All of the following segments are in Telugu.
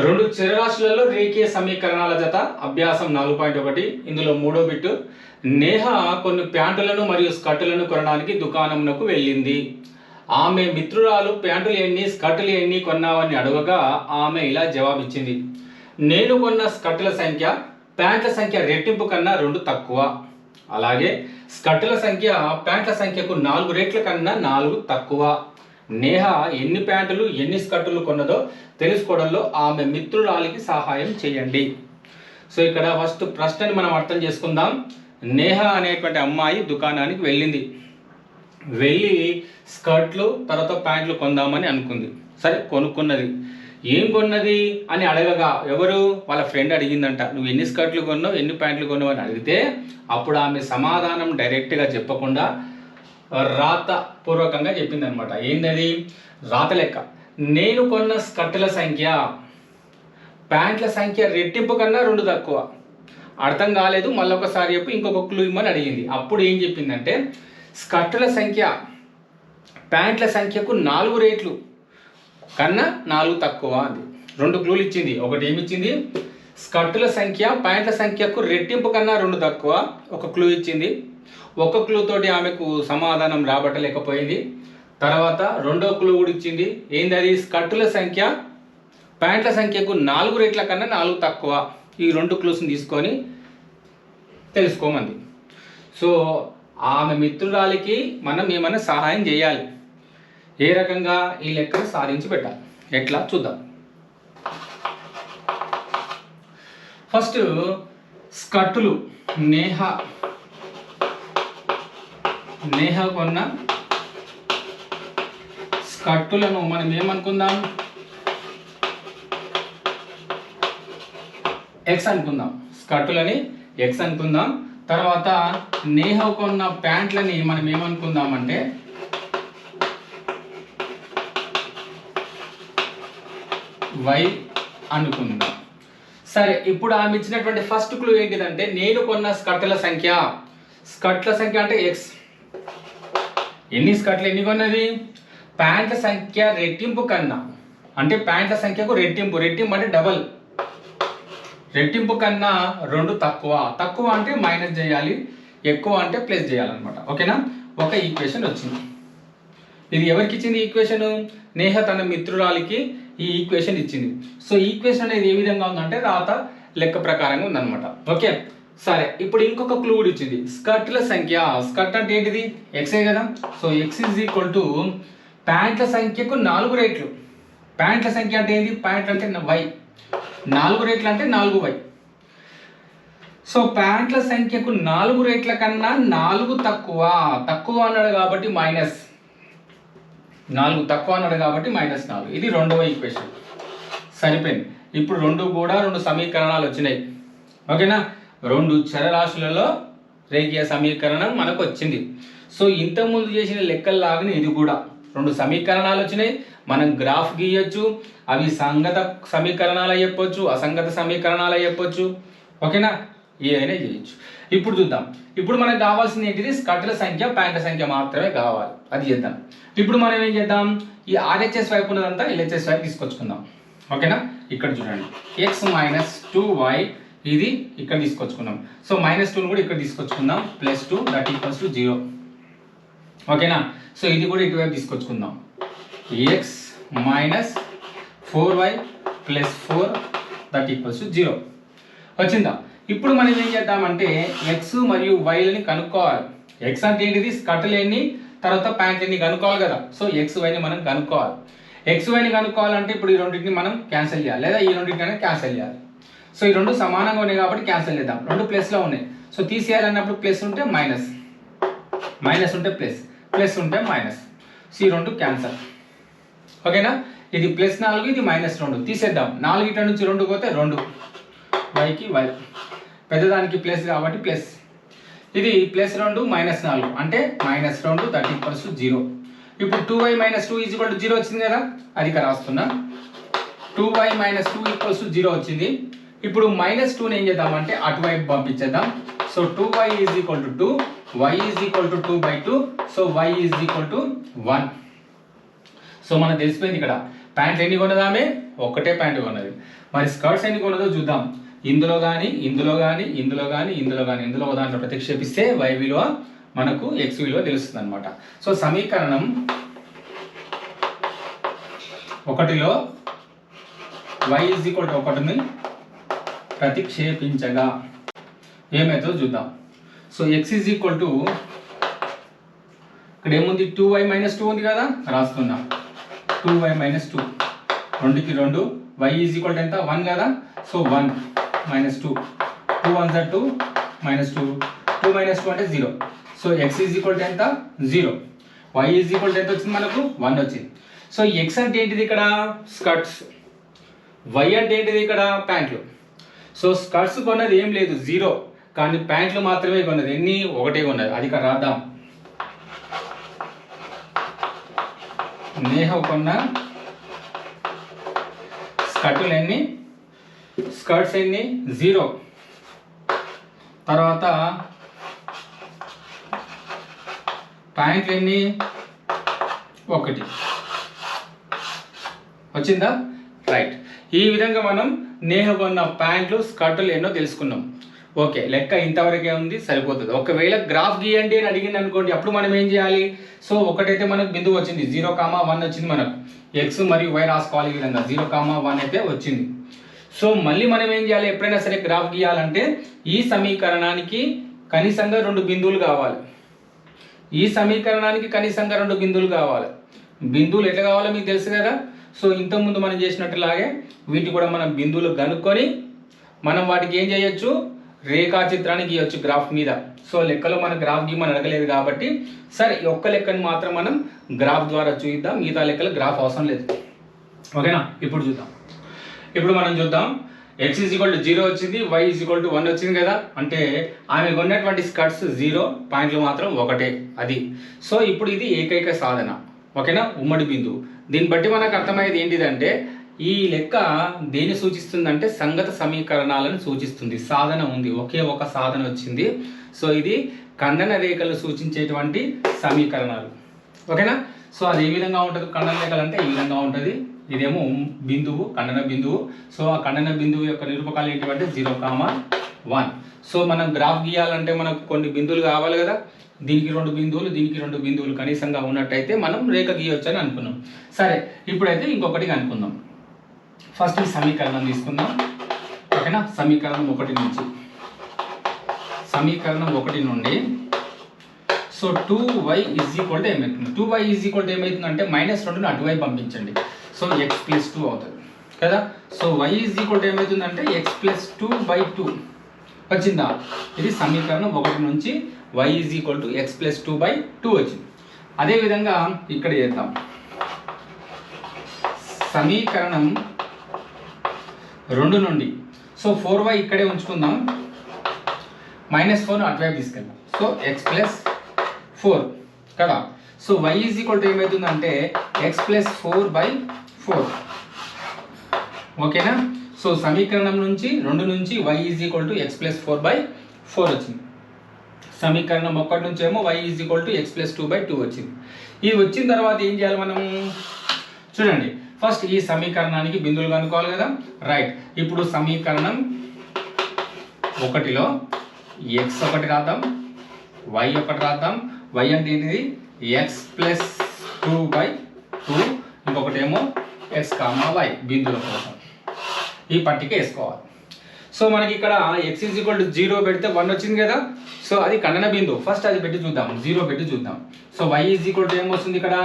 రెండు చరరాశులలో రేఖీయ సమీకరణాల జత అభ్యాసం 4.1. ఇందులో మూడో బిట్టు. నేహ కొన్ని ప్యాంటులను మరియు స్కర్టులను కొనడానికి దుకాణంకు వెళ్ళింది. ఆమె మిత్రురాలు ప్యాంటులు ఎన్ని స్కర్టులు ఎన్ని కొన్నావని అడగగా ఆమె ఇలా జవాబిచ్చింది: నేను కొన్న స్కర్టుల సంఖ్య ప్యాంట్ల సంఖ్య రెట్టింపు కన్నా 2 తక్కువ. అలాగే స్కర్టుల సంఖ్య ప్యాంట్ల సంఖ్యకు 4 రెట్ల కన్నా 4 తక్కువ. నేహ ఎన్ని ప్యాంటులు ఎన్ని స్కర్టులు కొన్నదో తెలుసుకోవడంలో ఆమె మిత్రురాలికి సహాయం చేయండి. సో ఇక్కడ ఫస్ట్ ప్రశ్నని మనం అర్థం చేసుకుందాం. నేహ అనేటువంటి అమ్మాయి దుకాణానికి వెళ్ళింది. వెళ్ళి స్కర్ట్లు తర్వాత ప్యాంట్లు కొందామని అనుకుంది. సరే, కొనుక్కున్నది. ఏం కొన్నది అని అడగగా ఎవరు వాళ్ళ ఫ్రెండ్ అడిగిందంట, నువ్వు ఎన్ని స్కర్ట్లు కొన్నావు ఎన్ని ప్యాంట్లు కొన్నావు అని అడిగితే అప్పుడు ఆమె సమాధానం డైరెక్ట్గా చెప్పకుండా రాతపూర్వకంగా చెప్పింది అనమాట. ఏంటది? రాత లెక్క. నేను కొన్న స్కర్టుల సంఖ్య ప్యాంట్ల సంఖ్య రెట్టింపు కన్నా 2 తక్కువ. అర్థం కాలేదు, మళ్ళొకసారి చెప్పి ఇంకొక క్లూ ఇమ్మని అడిగింది. అప్పుడు ఏం చెప్పిందంటే స్కర్టుల సంఖ్య ప్యాంట్ల సంఖ్యకు 4 రేట్లు కన్నా 4 తక్కువ అంది. 2 క్లూలు ఇచ్చింది. ఒకటి ఏమిచ్చింది? స్కర్టుల సంఖ్య ప్యాంట్ల సంఖ్యకు రెట్టింపు కన్నా 2 తక్కువ ఒక క్లూ ఇచ్చింది. ఒక క్లూ తోటి ఆమెకు సమాధానం రాబట్టలేకపోయింది. తర్వాత రెండో క్లూ కూడా ఇచ్చింది. ఏంటది? స్కర్టుల సంఖ్య ప్యాంట్ల సంఖ్యకు 4 రేట్ల కన్నా 4 తక్కువ. ఈ 2 క్లూస్ని తీసుకొని తెలుసుకోమంది. సో ఆమె మిత్రురాలికి మనం ఏమైనా సహాయం చేయాలి. ఏ రకంగా ఈ లెక్కను సాధించి పెట్టాలి, ఎట్లా చూద్దాం. ఫస్ట్ స్కర్టులు నేహ కొన్న స్కర్టులను మనం ఏమనుకుందాం? ఎక్స్ అనుకుందాం. స్కర్టులని ఎక్స్ అనుకుందాం. తర్వాత నేహ కొన్న ప్యాంట్లని మనం ఏమనుకుందామంటే వై అనుకుందాం. సరే, ఇప్పుడు ఆమె ఇచ్చినటువంటి ఫస్ట్ క్లూ ఏంటిదంటే నేను కొన్న స్కర్టుల సంఖ్య. స్కర్ట్ల సంఖ్య అంటే ఎక్స్. ఎన్ని స్కర్ట్లు ఎన్ని కొన్నది? ప్యాంట్ల సంఖ్య రెట్టింపు కన్నా, అంటే ప్యాంట్ల సంఖ్యకు రెట్టింపు అంటే డబల్. రెట్టింపు కన్నా 2 తక్కువ. తక్కువ అంటే మైనస్ చేయాలి, ఎక్కువ అంటే ప్లస్ చేయాలన్నమాట. ఓకేనా? ఒక ఈక్వేషన్ వచ్చింది. ఇది ఎవరికి ఇచ్చింది ఈక్వేషన్? నేహ తన మిత్రురాలికి ఈ ఈక్వేషన్ ఇచ్చింది. సో ఈక్వేషన్ అనేది ఏ విధంగా ఉందంటే రాత లెక్క ప్రకారంగా ఉందన్నమాట. ఓకే, సరే. ఇప్పుడు ఇంకొక క్లూ కూడా ఇచ్చింది. స్కర్ట్ల సంఖ్య. స్కర్ట్ అంటే ఏంటిది? ఎక్సే కదా. So X is equal to ప్యాంట్ల సంఖ్యకు 4 రేట్లు. ప్యాంట్ల సంఖ్య అంటే ఏంటి? ప్యాంట్లు అంటే వై. 4 రేట్లు అంటే 4y. సో ప్యాంట్ల సంఖ్యకు 4 రేట్ల కన్నా 4 తక్కువ. తక్కువ అన్నాడు కాబట్టి మైనస్ 4. తక్కువ అన్నాడు కాబట్టి -4. ఇది రెండవ ఈక్వేషన్. సరిపోయింది. ఇప్పుడు 2 సమీకరణాలు వచ్చినాయి. ఓకేనా? 2 చరరాశులలో రేఖీయ సమీకరణం మనకు వచ్చింది. సో ఇంతకుముందు చేసిన లెక్కల్లాగానే ఇది కూడా 2 సమీకరణాలు వచ్చినాయి. మనం గ్రాఫ్ గీయొచ్చు. అవి సంగత సమీకరణాలు అయ్యొచ్చు, అసంగత సమీకరణాలు అయ్యొచ్చు. ఓకేనా? ఏదైనా చేయొచ్చు. ఇప్పుడు చూద్దాం. ఇప్పుడు మనకు కావాల్సింది ఏంటిది? స్కర్టుల సంఖ్య ప్యాంట్ల సంఖ్య మాత్రమే కావాలి. అది చేద్దాం. ఇప్పుడు మనం ఏం చేద్దాం? ఈ RHS వైపు ఉన్నదంతా LHS వైపు తీసుకొచ్చుకుందాం. ఓకేనా? ఇక్కడ చూడండి, x - 2y ఇది ఇక్కడ తీసుకొచ్చుకున్నాం. సో -2 కూడా ఇక్కడ తీసుకొచ్చుకుందాం. +2 దట్ ఈక్వల్స్ టు 0. ఓకేనా? సో ఇది కూడా ఇటువైపు తీసుకొచ్చుకుందాం. x - 4y + 4 that equals to 0 వచ్చిందా? ఇప్పుడు మనం ఏం చేద్దామంటే x మరియు yలని కనుక్కోవాలి. x అంటే ఏంటిది? స్కర్టులు ఎన్ని, తర్వాత ప్యాంట్లు ఎన్ని కనుక్కోవాలి కదా. సో x yని మనం కనుక్కోవాలి. x yని కనుక్కోవాలంటే ఇప్పుడు ఈ రెండింటిని మనం క్యాన్సిల్ చేయాలి, లేదా ఈ రెండింటిని క్యాన్సిల్ చేయాలి. సో ఈ 2 సమానంగా ఉన్నాయి కాబట్టి క్యాన్సిల్ చేద్దాం. 2 ప్లస్లో ఉన్నాయి. సో తీసేయాలన్నప్పుడు ప్లస్ ఉంటే మైనస్, మైనస్ ఉంటే ప్లస్, ప్లస్ ఉంటే మైనస్. సో ఈ 2 క్యాన్సల్. ఓకేనా? ఇది +4, ఇది -2. తీసేద్దాం. 4 ఇట నుంచి 2 పోతే 2, వైకి వై, పెద్దదానికి ప్లస్ కాబట్టి ప్లస్. ఇది +2 -4 అంటే -2 దట్ ఈక్వల్స్ టు 0. ఇప్పుడు 2y - 2 = 0 వచ్చింది కదా. అది ఇక్కడ రాస్తున్నా. 2y - 2 = 0 వచ్చింది. ఇప్పుడు -2ని ఏం చేద్దామంటే అటువైపు పంపించేద్దాం. So 2y = 2, y = 2/2. So y = 1. So మనకు తెలిసిపోయింది ఇక్కడ ప్యాంట్లు ఎన్ని కొన్నది ఆమె? ఒకటే ప్యాంటు కొన్నది. మరి స్కర్ట్స్ ఎన్ని కొన్నదో చూద్దాం. ఇందులో కానీ ఇందులో కానీ ఇందులో కానీ ఇందులో కానీ ఇందులో ఒక దాంట్లో ప్రతిక్షేపిస్తే y విలువ మనకు x విలువ తెలుస్తుంది అనమాట. సో సమీకరణం 1లో y = 1ని ప్రతిక్షేపించగా ఏమవుతుందో చూద్దాం. సో x ఇక్కడ ఏముంది? 2y - 2 ఉంది కదా, రాస్తున్నా 2y - 2, 2కి 2, y = ఎంత? 1 కదా. సో 1 - 2, 2 1 2, -2, 2 - 2 అంటే 0. సో x ఎంత? 0. y ఎంత వచ్చింది మనకు? 1 వచ్చింది. సో x అంటే ఏంటిది ఇక్కడ? స్కర్ట్స్. y అంటే ఏంటిది ఇక్కడ? ప్యాంట్లు. సో స్కర్ట్స్ కొన్నది ఏం లేదు 0, కానీ ప్యాంట్లు మాత్రమే కొన్నది. ఎన్ని? ఒకటే కొన్నది. అది ఇక్కడ రాద్దాం. నేహ కొన్న స్కర్టులు ఎన్ని? స్కర్ట్స్ ఎన్ని? 0. తర్వాత ప్యాంట్లు ఎన్ని? 1. వచ్చిందా? రైట్. ఈ విధంగా మనం నేహ కొన్న ప్యాంట్లు స్కర్టులు ఎన్నో తెలుసుకున్నాం. ఓకే, లెక్క ఇంతవరకే ఉంది, సరిపోతుంది. ఒకవేళ గ్రాఫ్ గీయండి అని అడిగింది అనుకోండి, అప్పుడు మనం ఏం చేయాలి? సో ఒకటైతే మనకు బిందువు వచ్చింది 0, 1 వచ్చింది. మనకు x మరియు y రాసుకోవాలి. ఈ విధంగా 0, 1 అయితే వచ్చింది. సో మళ్ళీ మనం ఏం చేయాలి? ఎప్పుడైనా సరే గ్రాఫ్ గీయాలంటే ఈ సమీకరణానికి కనీసంగా 2 బిందువులు కావాలి. ఈ సమీకరణానికి కనీసంగా 2 బిందువులు కావాలి. బిందువులు ఎట్లా కావాలో మీకు తెలుసు కదా. సో ఇంతకుముందు మనం చేసినట్టులాగే వీటి కూడా మనం బిందువులు కనుక్కొని మనం వాటికి ఏం చేయొచ్చు? రేఖాచిత్రాన్ని గీయొచ్చు గ్రాఫ్ మీద. సో లెక్కలో మన గ్రాఫ్ గీయమని అడగలేదు కాబట్టి సరే ఈ ఒక్క లెక్కని మాత్రం మనం గ్రాఫ్ ద్వారా చూద్దాం. మిగతా లెక్కలు గ్రాఫ్ అవసరం లేదు. ఓకేనా? ఇప్పుడు చూద్దాం. ఇప్పుడు మనం చూద్దాం. x = 0 వచ్చింది, y = 1 వచ్చింది కదా. అంటే ఆమె కొన్నటువంటి స్కర్ట్స్ 0, పాయింట్లు మాత్రం 1. అది. సో ఇప్పుడు ఇది ఏకైక సాధన. ఓకేనా? ఉమ్మడి బిందువు. దీన్ని బట్టి మనకు అర్థమయ్యేది ఏంటిదంటే ఈ లెక్క దేన్ని సూచిస్తుందంటే సంగత సమీకరణాలను సూచిస్తుంది. సాధన ఉంది, ఒకే ఒక సాధన వచ్చింది. సో ఇది ఖండన రేఖలు సూచించేటువంటి సమీకరణాలు. ఓకేనా? సో అది ఏ విధంగా ఉంటుంది? ఖండన రేఖలు అంటే ఈ విధంగా ఉంటుంది. ఇదేమో బిందువు, ఖండన బిందువు. సో ఆ ఖండన బిందువు యొక్క నిరూపకాలు ఏంటంటే 0, 1. సో మనం గ్రాఫ్ గీయాలంటే మనకు కొన్ని బిందువులు కావాలి కదా. దీనికి 2 బిందువులు, దీనికి 2 బిందువులు కనీసంగా ఉన్నట్టయితే మనం రేఖ గీయొచ్చు అని అనుకున్నాం. సరే, ఇప్పుడైతే ఇంకొకటి అనుకుందాం. ఫస్ట్ ఈ సమీకరణం తీసుకుందాం. ఓకేనా? సమీకరణం 1 నుండి సో 2y ఏమవుతుంది? 2y ఏమవుతుందంటే -2ని అటువైపు పంపించండి. సో x + 2 అవుతుంది కదా. సో y ఏమవుతుందంటే x + 2/2 వచ్చిందా? ఇది సమీకరణం 1 నుంచి y x + 2/2 వచ్చింది. అదేవిధంగా ఇక్కడ చేద్దాం. సమీకరణం 2 నుండి సో 4y ఇక్కడే ఉంచుకుందాం, -4ను అటువైపు తీసుకెళ్దాం. సో x + 4 కదా. సో y ఏమవుతుందంటే x + 4/4. ఓకేనా? సో సమీకరణం నుంచి 2 నుంచి y x + 4/4 వచ్చింది. సమీకరణం 1 నుంచి ఏమో y x + 2/2 వచ్చింది. ఇది వచ్చిన తర్వాత ఏం చేయాలి మనం? చూడండి, ఫస్ట్ ఈ సమీకరణానికి బిందువులు కనుక్కోవాలి కదా. రైట్. ఇప్పుడు సమీకరణం 1లో x ఒకటి రాద్దాం, y ఒకటి రాద్దాం. y అంటే ఏంటిది? x + 2/2. ఇంకొకటి ఏమో x, y బిందువుల కోసం ఈ పట్టిక వేసుకోవాలి. సో మనకి ఇక్కడ x = 0 పెడితే 1 వచ్చింది కదా. సో అది ఖండన బిందువు. ఫస్ట్ అది పెట్టి చూద్దాం, 0 పెట్టి చూద్దాం. సో y ఏమొస్తుంది ఇక్కడ?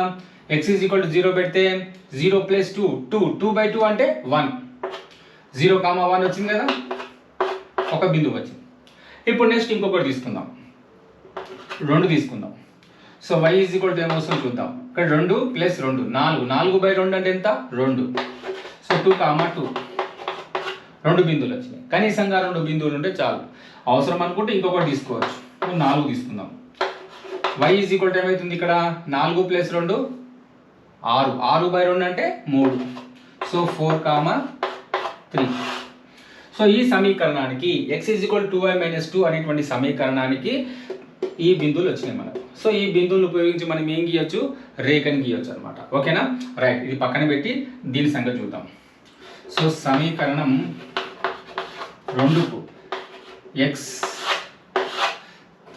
x 0 పెడితే 0 + 2, 2/2 అంటే 1. 0, 1 వచ్చింది కదా, ఒక బిందువు వచ్చింది. ఇప్పుడు నెక్స్ట్ ఇంకొకటి తీసుకుందాం, 2 తీసుకుందాం. సో y ఏమొస్తుంది చూద్దాం. ఇక్కడ 2 + 2 4, 4/2 అంటే ఎంత? 2. సో 2, 2 2 బిందువులు వచ్చినాయి. కనీసంగా 2 బిందువులు ఉంటే చాలు. అవసరం అనుకుంటే ఇంకొకటి తీసుకోవచ్చు. 4 తీసుకుందాం. y ఏమవుతుంది ఇక్కడ? 4 + 2 6, 6/2 అంటే 3. సో 4, 3. సో ఈ సమీకరణానికి x = 2y - 2 అనేటువంటి సమీకరణానికి ఈ బిందువులు వచ్చినాయి మనకు. సో ఈ బిందువులు ఉపయోగించి మనం ఏం గీయొచ్చు, రేఖని గీయొచ్చు అనమాట. ఓకేనా, రైట్. ఇది పక్కన పెట్టి దీని సంగతి చూద్దాం. సో సమీకరణం 2కు ఎక్స్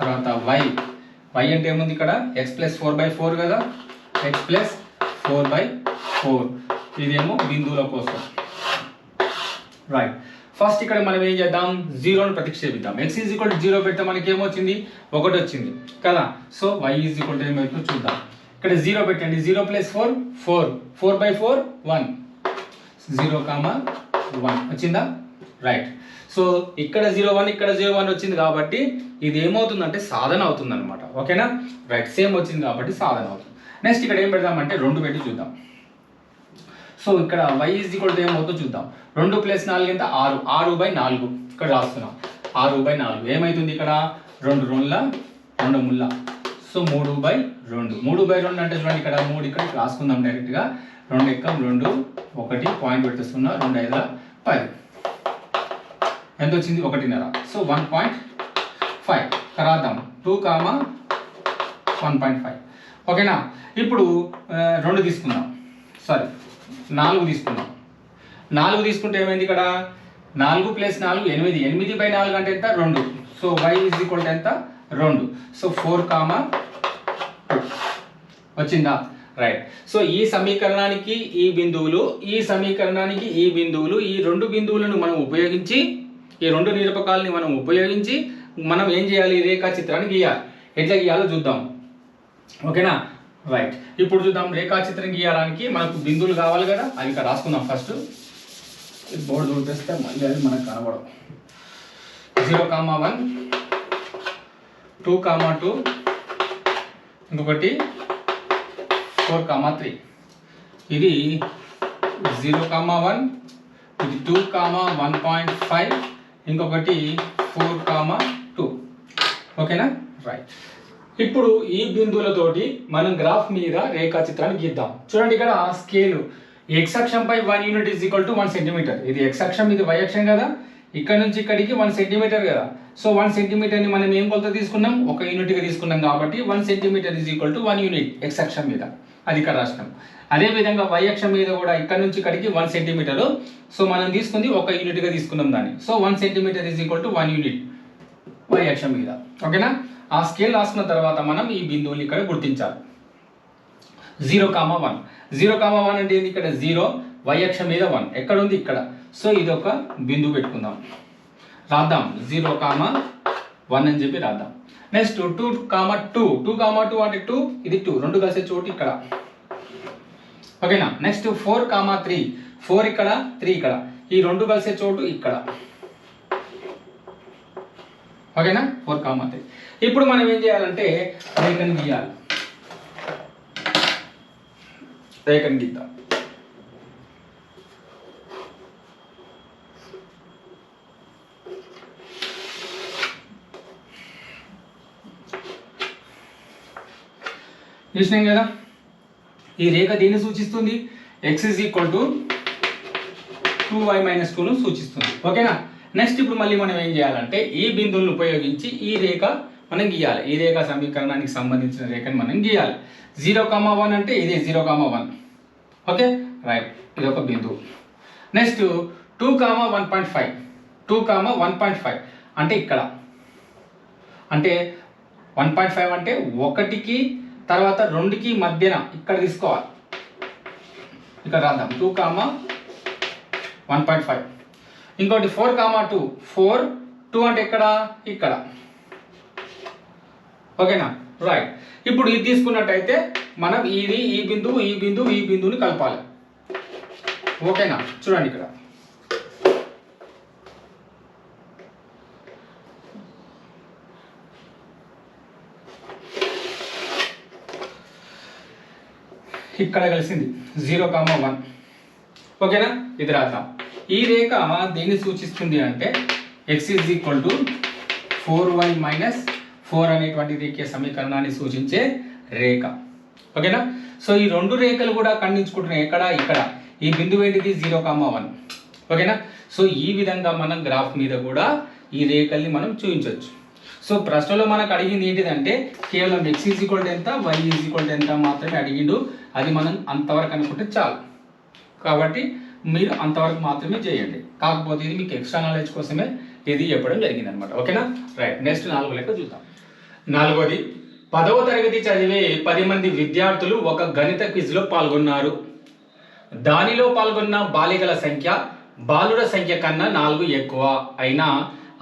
తర్వాత వై అంటే ఏముంది ఇక్కడ, ఎక్స్ ప్లస్ 4/4 కదా, ఎక్స్ ప్లస్ 4/4. ఇదేమో బిందువుల కోసం, రైట్. ఫస్ట్ ఇక్కడ మనం ఏం చేద్దాం, 0ను ప్రతిక్షేపిద్దాం. x = 0 పెడితే మనకి ఏమొచ్చింది, 1 వచ్చింది కదా. సో y = ఏమవుతుందో చూద్దాం. ఇక్కడ 0 పెట్టండి, 0 + 4 4, 4/4 1, 0, 1 వచ్చిందా, రైట్. సో ఇక్కడ 0 1 ఇక్కడ 0 1 వచ్చింది కాబట్టి ఇది ఏమవుతుందంటే సాధన అవుతుంది అనమాట. ఓకేనా, రైట్. సేమ్ వచ్చింది కాబట్టి సాధన అవుతుంది. నెక్స్ట్ ఇక్కడ ఏం పెడదామంటే 2 పెట్టి చూద్దాం. సో ఇక్కడ y = ఏమవుతుందో చూద్దాం. 2 + 4 ఎంత, 6, 6/4 ఇక్కడ రాస్తున్నాం. 6/4 ఏమవుతుంది ఇక్కడ, 2 2ల 2 ముళ్ళ, సో 3/2. 3/2 అంటే చూడండి ఇక్కడ 3 ఇక్కడ రాసుకుందాం డైరెక్ట్గా. 2 ఎక్కం 2, 1 పాయింట్ పెట్టేస్తున్నా, 2 5 10 ఎంత వచ్చింది, 1.5. సో 1.5 రాద్దాం. 2, 1.5. ఓకేనా. ఇప్పుడు 2 తీసుకుందాం, సారీ 4 తీసుకుందాం. 4 తీసుకుంటే ఏమైంది ఇక్కడ, 4 + 4 8, 8/4 అంటే ఎంత, 2. సో y = ఎంత, 2. సో 4, 2 వచ్చిందా, రైట్. సో ఈ సమీకరణానికి ఈ బిందువులు, ఈ సమీకరణానికి ఈ బిందువులు, ఈ 2 బిందువులను మనం ఉపయోగించి, ఈ 2 నిరూపకాలని మనం ఉపయోగించి మనం ఏం చేయాలి, రేఖాచిత్రాన్ని గీయాలి. ఎట్లా గీయాలో చూద్దాం. ఓకేనా, రైట్. ఇప్పుడు చూద్దాం. రేఖాచిత్రం గీయడానికి మనకు బిందువులు కావాలి కదా, అవి ఇక్కడ రాసుకుందాం. ఫస్ట్ బోర్డు చూపిస్తే మళ్ళీ అది మనకు కనబడవు. 0, 1, 2, 2, ఇంకొకటి 4, 3. ఇది 0, 1, ఇది 2, 1.5, ఇంకొకటి 4, 2. ఓకేనా, రైట్. ఇప్పుడు ఈ బిందువులతోటి మనం గ్రాఫ్ మీద రేఖాచిత్రాన్ని గీద్దాం. చూడండి ఇక్కడ స్కేలు x అక్షంపై 1 యూనిట్ = 1 సెంటీమీటర్. ఇది x అక్షం, ఇది y అక్షం కదా. ఇక్కడ నుంచి ఇక్కడికి 1 సెంటీమీటర్ కదా. సో 1 సెంటీమీటర్ని మనం ఏం కొలత తీసుకున్నాం, 1 యూనిట్గా తీసుకున్నాం కాబట్టి 1 సెంటీమీటర్ = 1 యూనిట్ x అక్షం మీద. అది ఇక్కడ రాసినాం. అదేవిధంగా y అక్షం మీద కూడా ఇక్కడ నుంచి ఇక్కడికి 1 సెంటీమీటర్. సో మనం తీసుకుంది 1 యూనిట్గా తీసుకున్నాం దాన్ని. సో 1 సెంటీమీటర్ = 1 యూనిట్ y అక్షం మీద. ఓకేనా. ఆ స్కేల్ రాసుకున్న తర్వాత మనం ఈ బిందువులు ఇక్కడ గుర్తించాలి. 0, 1. 0, 1 అంటే ఏంది, ఇక్కడ 0, y అక్షం మీద 1 ఎక్కడ ఉంది, ఇక్కడ. సో ఇది ఒక బిందువు పెట్టుకుందాం, రాద్దాం. 0, 1 అని చెప్పి రాద్దాం. నెక్స్ట్ 2, 2. 2, 2 అంటే 2, ఇది 2, 2 కలిసే చోటు ఇక్కడ. ఓకేనా. నెక్స్ట్ 4, 3. 4 ఇక్కడ, 3 ఇక్కడ, ఈ 2 కలిసే చోటు ఇక్కడ. ఓకేనా, 4, 3. ఇప్పుడు మనం ఏం చేయాలంటే రేఖను గీయాలి. రేఖను గీద్దాం. చూసినాం కదా, ఈ రేఖ దేన్ని సూచిస్తుంది, x = 2y - 2ను సూచిస్తుంది. ఓకేనా. నెక్స్ట్ ఇప్పుడు మళ్ళీ మనం ఏం చేయాలంటే ఈ బిందువులను ఉపయోగించి ఈ రేఖ మనం గీయాలి. ఈ రేఖ సమీకరణానికి సంబంధించిన రేఖను మనం గీయాలి. 0, 1 అంటే ఇదే 0, 1. Okay, right. ఇది ఒక బిందువు. నెక్స్ట్ 2, 1.5. 2, 1.5 అంటే ఇక్కడ. అంటే 1.5 అంటే 1కి తర్వాత 2కి మధ్యన ఇక్కడ తీసుకోవాలి. ఇక్కడ రాద్దాం. 2, 1.5. ఇంకోటి 4, 2. 4, 2 అంటే ఎక్కడ, ఇక్కడ. ఓకేనా, రైట్. ఇప్పుడు ఇది తీసుకున్నట్టయితే మనం ఇది ఈ బిందువు ఈ బిందువుని కలపాలి. ఓకేనా, చూడండి ఇక్కడ. ఇక్కడ కలిసింది 0, 1. ఓకేనా, ఇది రాద్దాం. ఈ రేఖ దేన్ని సూచిస్తుంది అంటే x = 4y - 4 అనేటువంటి రేఖీయ సమీకరణాన్ని సూచించే రేఖ. ఓకేనా. సో ఈ 2 రేఖలు కూడా ఖండించుకుంటున్నాయి ఎక్కడ, ఇక్కడ. ఈ బిందువు ఏంటిది, 0, 1. ఓకేనా. సో ఈ విధంగా మనం గ్రాఫ్ మీద కూడా ఈ రేఖల్ని మనం చూపించవచ్చు. సో ప్రశ్నలో మనకు అడిగింది ఏంటిదంటే కేవలం x ఈజ్ ఎంత, y ఈజ్ ఎంత మాత్రమే అడిగిండు. అది మనం అంతవరకు అనుకుంటే చాలు. కాబట్టి మీరు అంతవరకు మాత్రమే చేయండి. కాకపోతే ఇది మీకు ఎక్స్ట్రా నాలెడ్జ్ కోసమే ఇది చెప్పడం జరిగింది అనమాట. ఓకేనా? రైట్. నెక్స్ట్ 4వ లెక్క చూద్దాం. 4వది, 10వ తరగతి చదివే 10 మంది విద్యార్థులు ఒక గణిత క్విజ్లో పాల్గొన్నారు. దానిలో పాల్గొన్న బాలికల సంఖ్య బాలుర సంఖ్య కన్నా 4 ఎక్కువ అయినా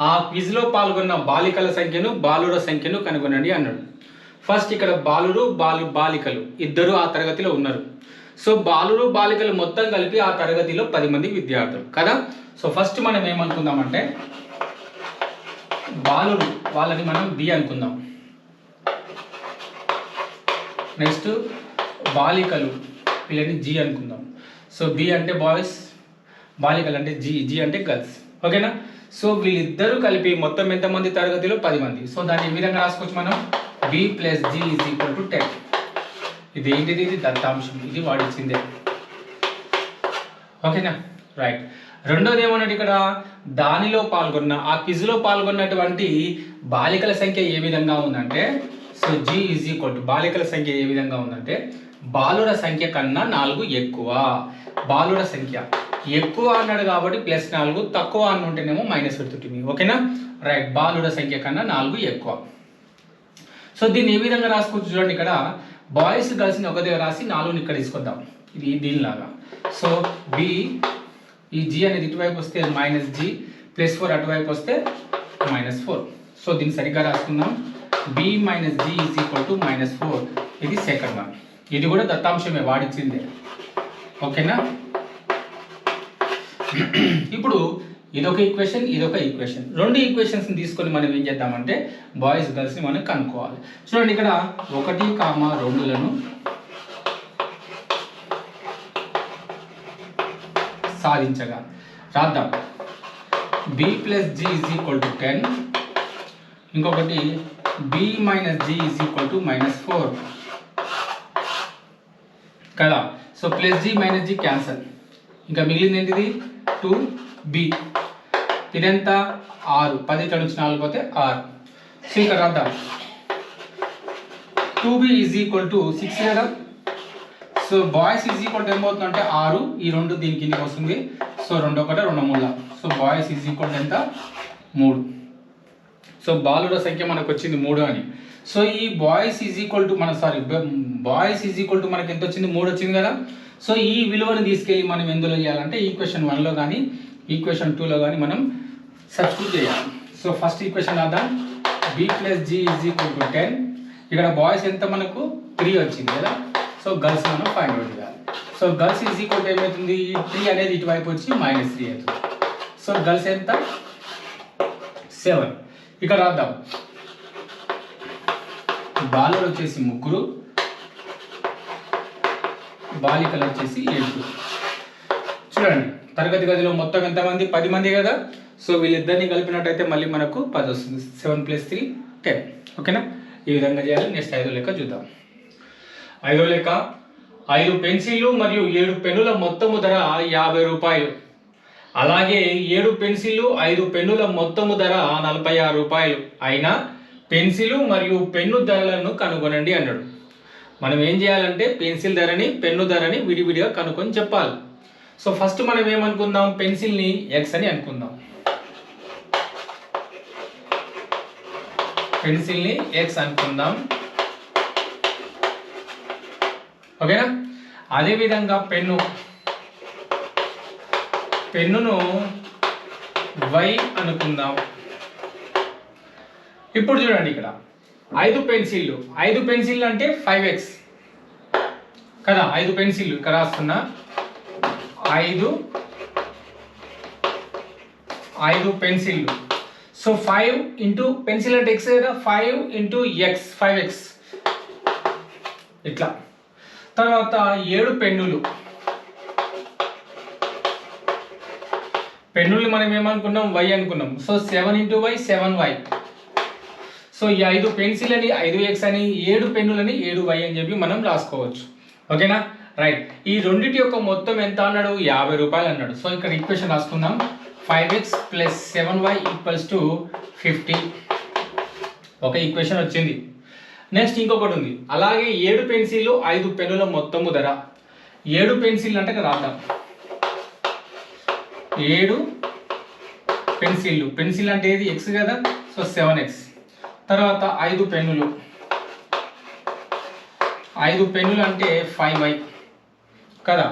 ఆ క్విజ్లో పాల్గొన్న బాలికల సంఖ్యను బాలుర సంఖ్యను కనుగొనండి అన్నాడు. ఫస్ట్ ఇక్కడ బాలికలు ఇద్దరు ఆ తరగతిలో ఉన్నారు. సో బాలురు బాలికలు మొత్తం కలిపి ఆ తరగతిలో 10 మంది విద్యార్థులు కదా. సో ఫస్ట్ మనం ఏమనుకుందామంటే బాలురు వాళ్ళని మనం బి అనుకుందాం. నెక్స్ట్ బాలికలు వీళ్ళని జి అనుకుందాం. సో బి అంటే బాయ్స్, బాలికలు అంటే జి అంటే గర్ల్స్. ఓకేనా? సో వీళ్ళిద్దరూ కలిపి మొత్తం ఎంతమంది తరగతిలో 10 మంది. సో దాన్ని ఈ విధంగా రాసుకోవచ్చు మనం, b + g = 10. ఇది ఏంటిది? ఇది దత్తాంశం, ఇది వాడిచ్చిందే. ఓకేనా? రైట్. రెండోది ఏమన్నట్టు ఇక్కడ దానిలో పాల్గొన్న ఆ క్విజ్లో పాల్గొన్నటువంటి బాలికల సంఖ్య ఏ విధంగా ఉందంటే, సో g బాలికల సంఖ్య ఏ విధంగా ఉందంటే బాలుర సంఖ్య కన్నా 4 ఎక్కువ. బాలుర సంఖ్య ఎక్కువ అన్నాడు కాబట్టి +4, తక్కువ అని ఉంటేనేమో మైనస్ పెడుతుంటుంది. ఓకేనా? రైట్. బాలుర సంఖ్య కన్నా 4 ఎక్కువ. సో దీన్ని ఏ విధంగా రాసుకోవచ్చు చూడండి. ఇక్కడ బాయ్స్ గర్ల్స్ని ఒక దగ్గర రాసి 4ని ఇక్కడ తీసుకొద్దాం. ఇది దీనిలాగా. సో బి, ఈ జి అనేది ఇటువైపు వస్తే -g, +4 అటువైపు వస్తే -4. సో దీన్ని సరిగ్గా రాసుకుందాం. b - g = -4. ఇది సెకండ్ వన్. ఇది కూడా దత్తాంశమే, వాడిచ్చిందే. ఓకేనా? ఇప్పుడు ఇదొక ఈక్వేషన్, ఇదొక ఈక్వేషన్. రెండు ఈక్వేషన్స్ని తీసుకొని మనం ఏం చేద్దామంటే బాయ్స్ గర్ల్స్ని మనం కనుక్కోవాలి. చూడండి ఇక్కడ 1, 2లను సాధించగా రాద్దాం. b + g = 10. ఇంకొకటి b - g = -4 కదా. So +g - g cancel. ఇంకా మిగిలింది ఏంటిది? 2b. ఇదెంత? 6. 10 ఇక్కడ నుంచి 4 పోతే 6. సో ఇక్కడ రాద్దాం. 2b = 6 కదా. సో బాయ్స్ ఏమవుతుందంటే 6, ఈ 2 దీని కిందకి వస్తుంది. సో 2 1 2 3. సో బాయ్స్ ఎంత? 3. సో బాలుర సంఖ్య మనకు వచ్చింది 3 అని. సో ఈ బాయ్స్ మనకి ఎంత వచ్చింది? 3 వచ్చింది కదా. సో ఈ విలువను తీసుకెళ్ళి మనం ఎందులో చేయాలంటే ఈక్వేషన్ 1లో కానీ ఈక్వేషన్ 2లో కానీ మనం సబ్స్టిట్యూట్ చేయాలి. సో ఫస్ట్ ఈక్వేషన్ రాద్దాం. b + g = 10. ఇక్కడ బాయ్స్ ఎంత మనకు 3 వచ్చింది కదా. సో గర్ల్స్ మనం ఫైండ్ అవుట్ చేయాలి. సో గర్ల్స్ ఏమవుతుంది? ఈ 3 అనేది ఇటువైపు వచ్చి -3 అవుతుంది. సో గర్ల్స్ ఎంత? 7. ఇక్కడ రాద్దాం. బాలురు వచ్చేసి 3, బాలికలు వచ్చేసి 7. చూడండి తరగతి గదిలో మొత్తం ఎంతమంది? 10 మంది కదా. సో వీళ్ళిద్దరిని కలిపినట్టయితే మళ్ళీ మనకు 10 వస్తుంది. 7 + 3 10. ఓకేనా? ఈ విధంగా చేయాలి. నెక్స్ట్ 5వ లెక్క చూద్దాం. 5వ లెక్క, 5 పెన్సిళ్ళు మరియు 7 పెన్నుల మొత్తము ధర 50 రూపాయలు. అలాగే 7 పెన్సిళ్ళు 5 పెన్నుల మొత్తము ధర 46 రూపాయలు అయినా పెన్సిలు మరియు పెన్ను ధరలను కనుగొనండి అన్నాడు. మనం ఏం చేయాలంటే పెన్సిల్ ధరని పెన్ను ధరని విడివిడిగా కనుక్కొని చెప్పాలి. సో ఫస్ట్ మనం ఏమనుకుందాం? పెన్సిల్ని x అని అనుకుందాం. పెన్సిల్ని x అనుకుందాం. ఓకేనా? అదేవిధంగా పెన్నును y అనుకుందాం. ఇప్పుడు చూడండి ఇక్కడ 5 పెన్సిళ్ళు అంటే 5x కదా. 5 పెన్సిళ్ళు ఇక్కడ రాస్తున్నా. 5 పెన్సిళ్ళు. సో 5 ఇంటూ పెన్సిల్ అంటే x కదా. 5 ఇంటూ x 5x ఇట్లా. తర్వాత 7 పెన్నుల్ని మనం ఏమనుకున్నాం? y అనుకున్నాం. So 7 into y 7y. So ఈ 5 పెన్సిల్ అని 5x అని 7 పెన్నులని 7y అని చెప్పి మనం రాసుకోవచ్చు. ఓకేనా? రైట్. ఈ రెండింటి యొక్క మొత్తం ఎంత అన్నాడు? 50 రూపాయలు అన్నాడు. సో ఇక్కడ ఈక్వేషన్ రాసుకుందాం. 5x + 7y = 50. ఒక ఈక్వేషన్ వచ్చింది. నెక్స్ట్ ఇంకొకటి ఉంది, అలాగే 7 పెన్సిళ్ళు 5 పెన్నుల మొత్తము ధర. 7 పెన్సిల్ అంటే ఇక్కడ రాద్దాం, 7 పెన్సిళ్ళు, పెన్సిల్ అంటే ఏది ఎక్స్ కదా, సో 7x. తర్వాత 5 పెన్నులు, 5 పెన్నులు అంటే 5y కదా.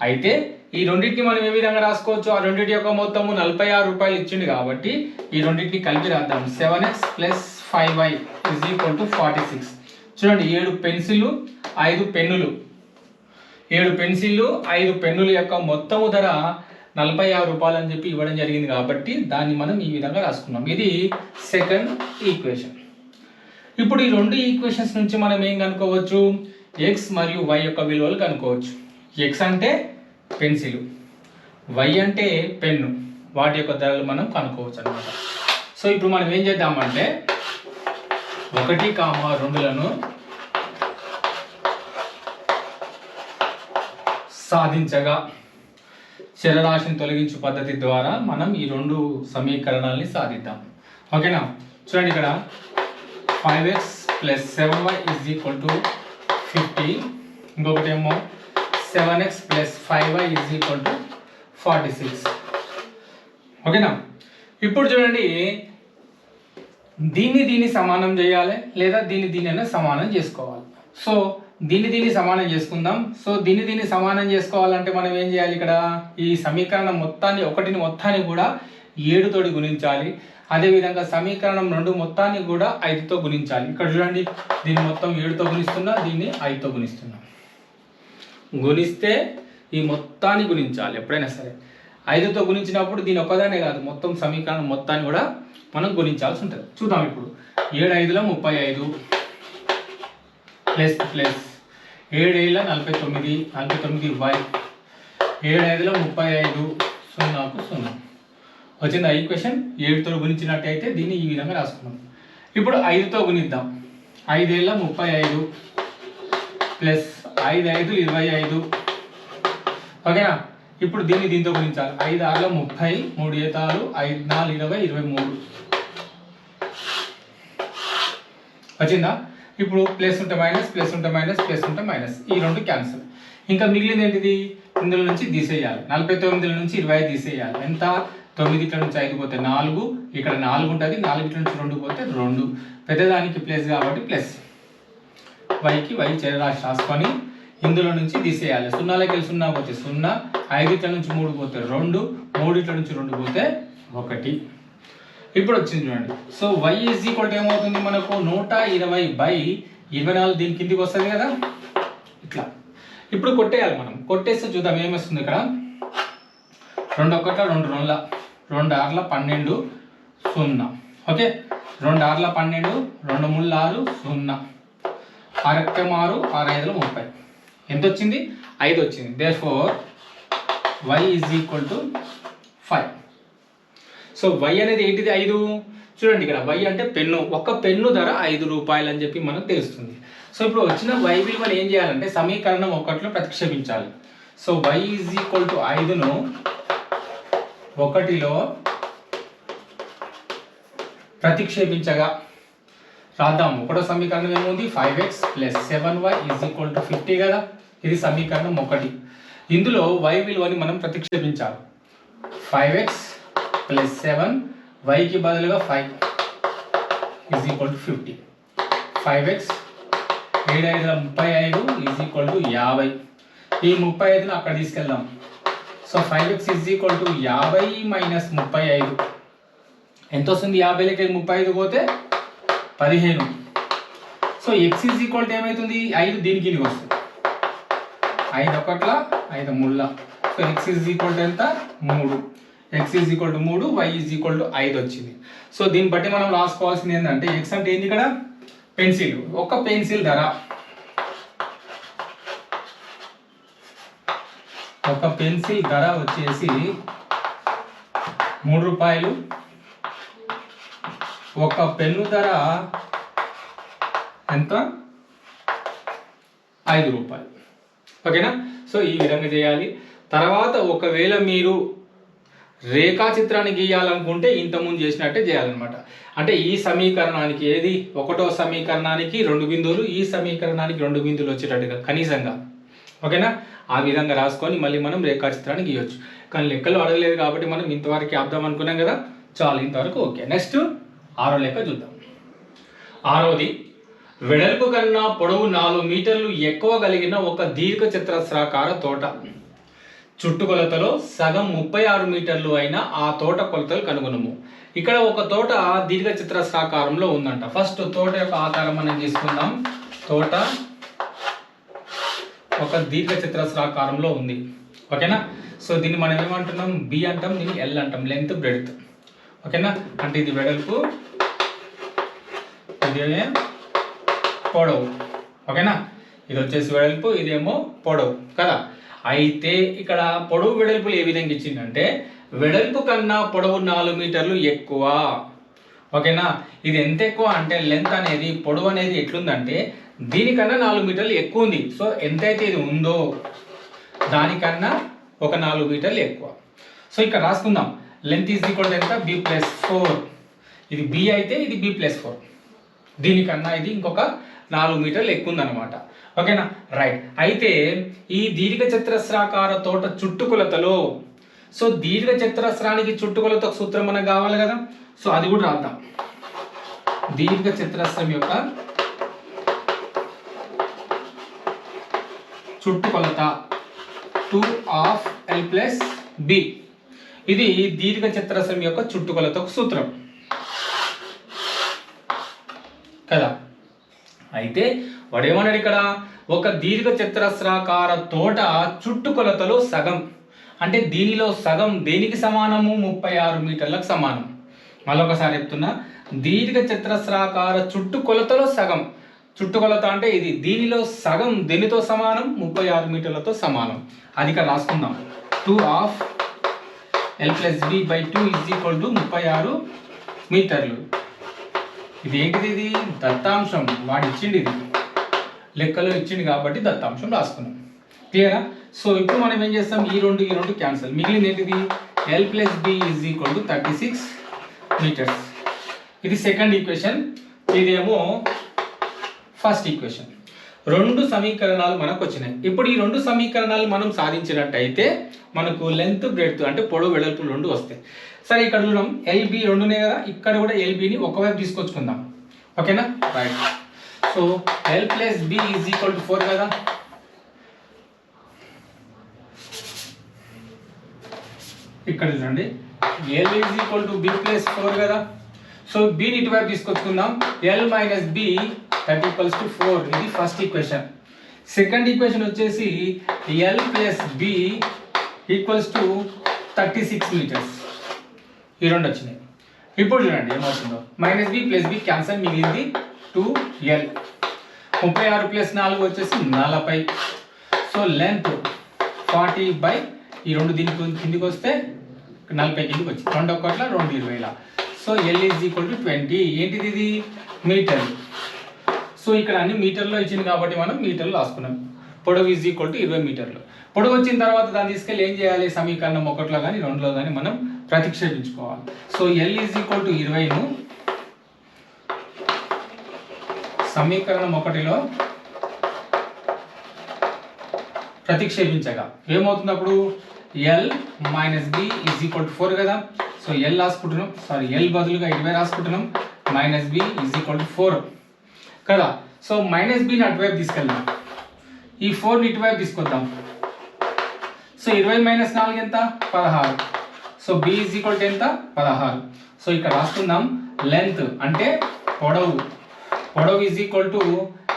అయితే ఈ రెండింటిని మనం ఏ విధంగా రాసుకోవచ్చు, ఆ రెండింటి యొక్క మొత్తము 46 రూపాయలు ఇచ్చింది కాబట్టి ఈ రెండింటిని కలిపి రాద్దాం. 7x + 5y = 46. చూడండి, 7 పెన్సిళ్ళు 5 పెన్నులు, 7 పెన్సిళ్ళు 5 పెన్నుల యొక్క మొత్తము ధర 46 రూపాయలు అని చెప్పి ఇవ్వడం జరిగింది కాబట్టి దాన్ని మనం ఈ విధంగా రాసుకున్నాం. ఇది సెకండ్ ఈక్వేషన్. ఇప్పుడు ఈ రెండు ఈక్వేషన్స్ నుంచి మనం ఏం కనుక్కోవచ్చు, x మరియు y యొక్క విలువలు కనుక్కోవచ్చు. x అంటే పెన్సిల్, y అంటే పెన్ను, వాటి యొక్క ధరలు మనం కనుక్కోవచ్చు అనమాట. సో ఇప్పుడు మనం ఏం చేద్దామంటే 1, 2లను సాధించగా చరరాశిని తొలగించు పద్ధతి ద్వారా మనం ఈ రెండు సమీకరణాలని సాధిద్దాం. ఓకేనా. చూడండి, ఇక్కడ 5x + 7y = 50, ఇంకొకటి ఏమో 7x + 5y = 46. ఓకేనా. ఇప్పుడు చూడండి, దీన్ని సమానం చేయాలి లేదా దీన్ని సమానం చేసుకోవాలి. సో దీన్ని సమానం చేసుకుందాం. సో దీన్ని సమానం చేసుకోవాలంటే మనం ఏం చేయాలి, ఇక్కడ ఈ సమీకరణం మొత్తాన్ని మొత్తాన్ని కూడా 7 తోటి గుణించాలి. అదేవిధంగా సమీకరణం 2 మొత్తాన్ని కూడా 5తో గుణించాలి. ఇక్కడ చూడండి, దీన్ని మొత్తం 7తో గుణిస్తున్నా, దీన్ని 5తో గుణిస్తున్నా. గుణిస్తే ఈ మొత్తాన్ని గుణించాలి ఎప్పుడైనా సరే. 5తో గుణించినప్పుడు దీని ఒక్కదానే కాదు, మొత్తం సమీకరణం మొత్తాన్ని కూడా మనం గుణించాల్సి ఉంటుంది. చూద్దాం ఇప్పుడు. 7 × 5 = 35 ప్లస్ 7 × 7 = 49, 49y, 7 × 5 = 35, 0కు 0 వచ్చింది ఆ ఈక్వేషన్. 7తో గుణించినట్టయితే దీన్ని ఈ విధంగా రాసుకున్నాం. ఇప్పుడు 5తో గుణిద్దాం. 5 × 35 ప్లస్ 5 × 5 = 25. ఓకేనా. ఇప్పుడు దీంతో గుణించాలి. 5 × 6 = 30, 3 × 7 = 5, 4 × 20 = 23 వచ్చిందా. ఇప్పుడు ప్లస్ ఉంటే మైనస్, ప్లస్ ఉంటే మైనస్, ప్లస్ ఉంటే మైనస్, ఈ రెండు క్యాన్సిల్. ఇంకా మిగిలింది ఏంటిది, ఇందులో నుంచి తీసేయాలి. 49 నుంచి 25 తీసేయాలి. ఎంత, 9 ఇట్ల నుంచి 5 పోతే 4, ఇక్కడ 4 ఉంటుంది, 4 ఇట్ల నుంచి 2 పోతే 2, పెద్దదానికి ప్లస్ కాబట్టి ప్లస్, వైకి వై చరరాశి రాసుకొని ఇందులో నుంచి తీసేయాలి. 0లోకి వెళ్ళి 0 పోతే 0, 5 ఇట్ల నుంచి 3 పోతే 2, 3 ఇట్ల నుంచి 2 పోతే 1. ఇప్పుడు వచ్చింది చూడండి. సో y = ఏమవుతుంది మనకు, 120/24 దీని కిందికి వస్తుంది కదా ఇట్లా. ఇప్పుడు కొట్టేయాలి మనం. కొట్టేస్తే చూద్దాం ఏమొస్తుంది. ఇక్కడ 2 1 2 2 2 6 12 0. ఓకే, 2 6 12, 2 3 6 0, 6 6 6, 6 5 30. ఎంత వచ్చింది, 5 వచ్చింది. Therefore y = 5. సో y అనేది ఏంటిది, 5. చూడండి, ఇక్కడ y అంటే పెన్ను, ఒక పెన్ను ధర 5 రూపాయలు అని చెప్పి మనకు తెలుస్తుంది. సో ఇప్పుడు వచ్చిన y విలువను ఏం చేయాలంటే సమీకరణం 1లో ప్రతిక్షేపించాలి. సో y = 5ను 1లో ప్రతిక్షేపించగా రాద్దాం. ఒకటో సమీకరణం ఏముంది, 5x + 7y = 50 కదా. ఇది సమీకరణం 1. ఇందులో y విలువని మనం ప్రతిక్షేపించాలి. 5x + 7, yకి బదులుగా 5 = 50. 5x 7 × 5 = 35 50. ఈ 35ను అక్కడ తీసుకెళ్దాం. సో 5x = 50 - 35 ఎంత వస్తుంది, 50లోకి 35 పోతే 15. సో x = ఏమవుతుంది, 5 దీనికి కిందికి వస్తుంది. 5 1 5 3. సో x = ఎంత, 3. x = 3, y = 5 వచ్చింది. సో దీన్ని బట్టి మనం రాసుకోవాల్సింది ఏంటంటే x అంటే ఏంది, ఇక్కడ పెన్సిల్, ఒక పెన్సిల్ ధర, ఒక పెన్సిల్ ధర వచ్చేసి 3 రూపాయలు, ఒక పెన్ను ధర ఎంత, 5 రూపాయలు. ఓకేనా. సో ఈ విధంగా చేయాలి. తర్వాత ఒకవేళ మీరు రేఖాచిత్రాన్ని గీయాలనుకుంటే ఇంతకుముందు చేసినట్టే చేయాలన్నమాట. అంటే ఈ సమీకరణానికి ఏది 1వ సమీకరణానికి 2 బిందువులు, ఈ సమీకరణానికి 2 బిందువులు వచ్చేటట్టుగా కనీసంగా, ఓకేనా? ఆ విధంగా రాసుకొని మళ్ళీ మనం రేఖాచిత్రాన్ని గీయొచ్చు. కానీ లెక్కలు అడగలేదు కాబట్టి మనం ఇంతవరకు ఆపుదాం అనుకున్నాం కదా, చాలు ఇంతవరకు ఓకే. నెక్స్ట్ 6వ లెక్క చూద్దాం. 6వది, వెడల్పు కన్నా పొడవు 4 మీటర్లు ఎక్కువ కలిగిన ఒక దీర్ఘ చతురస్రాకార తోట చుట్టుకొలతలో సగం 36 మీటర్లు అయిన ఆ తోట కొలతలు కనుగొనము. ఇక్కడ ఒక తోట దీర్ఘ చతురస్రాకారంలో ఉందంట. ఫస్ట్ తోట యొక్క ఆకారం మనం తీసుకుందాం. తోట ఒక దీర్ఘ చతురస్రాకారంలో ఉంది, ఓకేనా? సో దీన్ని మనం ఏమంటున్నాం, బి అంటాం, దీన్ని ఎల్ అంటాం, లెంత్ బ్రెడ్త్, ఓకేనా? అంటే ఇది వెడల్పు, ఇదే పొడవు, ఓకేనా? ఇది వచ్చేసి వెడల్పు, ఇదేమో పొడవు కదా. అయితే ఇక్కడ పొడవు వెడల్పులు ఏ విధంగా ఇచ్చిందంటే, వెడల్పు కన్నా పొడవు 4 మీటర్లు ఎక్కువ, ఓకేనా? ఇది ఎంత ఎక్కువ అంటే లెంత్ అనేది, పొడవు అనేది ఎట్లుందంటే దీనికన్నా 4 మీటర్లు ఎక్కువ ఉంది. సో ఎంతైతే ఇది ఉందో దానికన్నా ఒక 4 మీటర్లు ఎక్కువ. సో ఇక్కడ రాసుకుందాం, లెంత్ ఈజ్ ఈక్వల్ ఎంత, b+4. ఇది b అయితే ఇది b+4, దీనికన్నా ఇది ఇంకొక 4 మీటర్లు ఎక్కువ ఉందన్నమాట, ఓకేనా? రైట్. అయితే ఈ దీర్ఘ చతురస్రాకార తోట చుట్టుకొలతలో, సో దీర్ఘ చతురస్రానికి చుట్టుకొలత సూత్రం మనకు కావాలి కదా, సో అది కూడా రాద్దాం. దీర్ఘ చతురస్రం యొక్క చుట్టుకొలత 2/l+b, ఇది దీర్ఘ చతురస్రం యొక్క చుట్టుకొలతకు సూత్రం కదా. అయితే వాడు ఏమన్నాడు ఇక్కడ, ఒక దీర్ఘ చతురస్రాకార తోట చుట్టుకొలతలో సగం, అంటే దీనిలో సగం దేనికి సమానము, 36 మీటర్లకు సమానం. మళ్ళొకసారి చెప్తున్నా, దీర్ఘ చతురస్రాకార చుట్టుకొలతలో సగం, చుట్టుకొలత అంటే ఇది, దీనిలో సగం దేనితో సమానం, 36 మీటర్లతో సమానం. అది ఇక్కడ రాసుకుందాం. 2/l+b/2 = 36 మీటర్లు. ఇది ఏంటిది, ఇది దత్తాంశం, వాడు ఇచ్చింది, ఇది లెక్కలో ఇచ్చింది కాబట్టి దత్తాంశం రాసుకున్నాం. క్లియరా? సో ఇప్పుడు మనం ఏం చేస్తాం, ఈ రెండు క్యాన్సల్, మిగిలింది ఏంటిది, l+b = 36 మీటర్స్. ఇది సెకండ్ ఈక్వేషన్, ఇదేమో ఫస్ట్ ఈక్వేషన్. 2 సమీకరణాలు మనకు వచ్చినాయి. ఇప్పుడు ఈ 2 సమీకరణాలు మనం సాధించినట్టయితే మనకు లెంత్ బ్రెడ్త్ అంటే పొడవు వెడల్పు 2 వస్తాయి. సరే ఇక్కడ చూద్దాం, ఎల్బి 2నే కదా, ఇక్కడ కూడా ఎల్బిని ఒకవైపు తీసుకొచ్చుకుందాం, ఓకేనా? రైట్. సో l+b = 4 కదా, ఇక్కడ చూడండి l = b+4 కదా. సో bని ఇటువైపు తీసుకొచ్చుకుందాం, l - b that equals to 4. ఇది ఫస్ట్ ఈక్వేషన్. సెకండ్ ఈక్వేషన్ వచ్చేసి l+b = 36 మీటర్స్. ఈ రెండు వచ్చినాయి. ఇప్పుడు చూడండి ఏమవుతుందో, -b+b క్యాన్సల్, మిగిలింది 2l. 36 + 4 వచ్చేసి 40. సో లెంత్ 40 ఈ రెండు దీనికి కిందికి వస్తే 40 కిందికి వచ్చింది, 2 1 2 20. So l = 20. ఏంటిది, ఇది మీటర్లు. సో ఇక్కడ అన్ని మీటర్లో ఇచ్చింది కాబట్టి మనం మీటర్లు రాసుకున్నాం. పొడవు = 20 మీటర్లు. పొడవు వచ్చిన తర్వాత దాన్ని తీసుకెళ్ళి ఏం చేయాలి, సమీకరణం 1లో కానీ 2లో కానీ మనం ప్రతిక్షేపించుకోవాలి. సో l = 20ను సమీకరణం 1లో ప్రతిక్షేపించగా ఏమవుతుంది, అప్పుడు l - b = 4 కదా. సో l రాసుకుంటున్నాం, సారీ l బదులుగా 20 రాసుకుంటున్నాం, -b = 4 కదా. సో -bని అటువైపు తీసుకెళ్దాం, ఈ 4ని ఇటువైపు తీసుకొద్దాం. సో 20 - 4 ఎంత, 16. సో b = ఎంత, 16. సో ఇక్కడ రాసుకుందాం, లెంత్ అంటే పొడవు =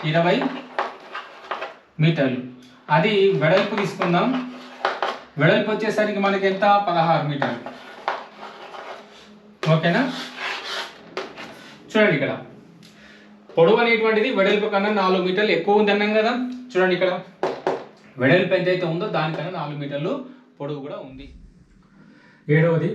20 మీటర్లు. అది వెడల్పు తీసుకుందాం, వెడల్పు వచ్చేసరికి మనకి ఎంత, 16 మీటర్లు, ఓకేనా? చూడండి ఇక్కడ పొడవు అనేటువంటిది వెడల్పు కన్నా 4 మీటర్లు ఎక్కువ ఉంది అన్నాం కదా. చూడండి ఇక్కడ వెడల్పు ఎంతైతే ఉందో దానికన్నా 4 మీటర్లు పొడవు కూడా ఉంది. 7వది,